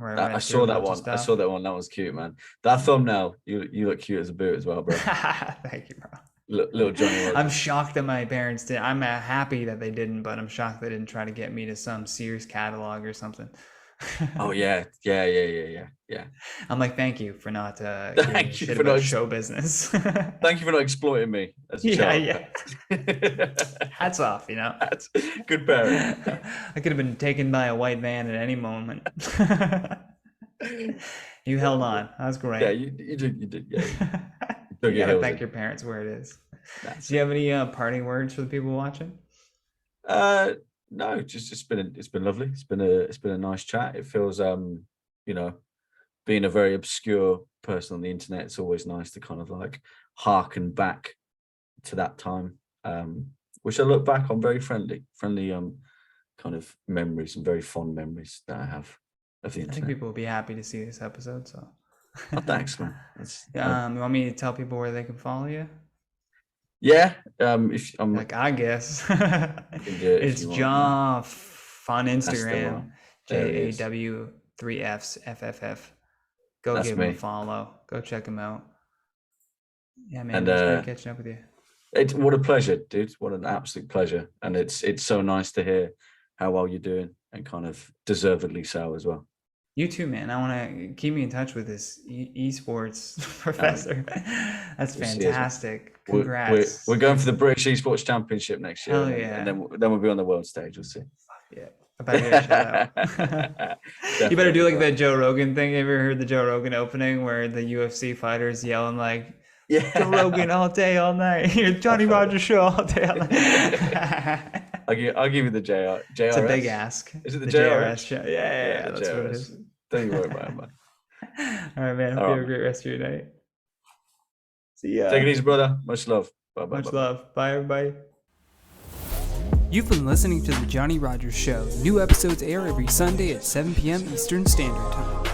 I saw that one. I saw that one. That was cute, man. That thumbnail, you look cute as a boot as well, bro. Thank you, bro. little Johnny Rogers. I'm shocked that my parents did. I'm happy that they didn't, but I'm shocked they didn't try to get me to some Sears catalog or something. Oh yeah. I'm like, thank you for not giving a Thank you shit for about not- show business. Thank you for not exploiting me as a Yeah, child. Hats off, you know. That's good parent. I could have been taken by a white van at any moment. You held on. That was great. Yeah, you did. Yeah. You Dug your gotta heels thank in. your parents where it is. That's Do you have any parting words for the people watching? No, just it's been lovely. It's been a nice chat. It feels being a very obscure person on the internet, it's always nice to kind of like harken back to that time. Which I look back on very friendly kind of memories and very fond memories that I have of the I think internet. people will be happy to see this episode. So, Oh, thanks, man. you want me to tell people where they can follow you? Yeah. If I'm Like, I guess do it if it's you want, Joff on the Instagram. one. There it is. JAW3FFF. Go That's give him a me. follow. Go check him out. Yeah, man. And, It's great catching up with you. What a pleasure, dude. What an absolute pleasure. And it's so nice to hear how well you're doing, and kind of deservedly so as well. You too, man. I want to keep me in touch with this esports professor. That's We'll see as well. fantastic. We're- Congrats. We're going for the British Esports Championship next year. Hell and then- yeah. And then we'll be on the world stage. We'll see. Yeah. I better get a shout out. You better do like that Joe Rogan thing. Have you ever heard the Joe Rogan opening where the UFC fighters yelling like, Yeah. Joe Rogan all day, all night. Johnny Rogers show all day, all night. I'll give you the JR. It's a big ask. Is it the JRS JRS? show? Yeah, the that's what it JRS. is. Don't you worry about it, man. All right, man. Hope All you have right. a great rest of your night. See ya. Take it easy, brother. Much love. Bye bye. Much love. Bye, everybody. You've been listening to The Johnny Rogers Show. New episodes air every Sunday at 7 p.m. Eastern Standard Time.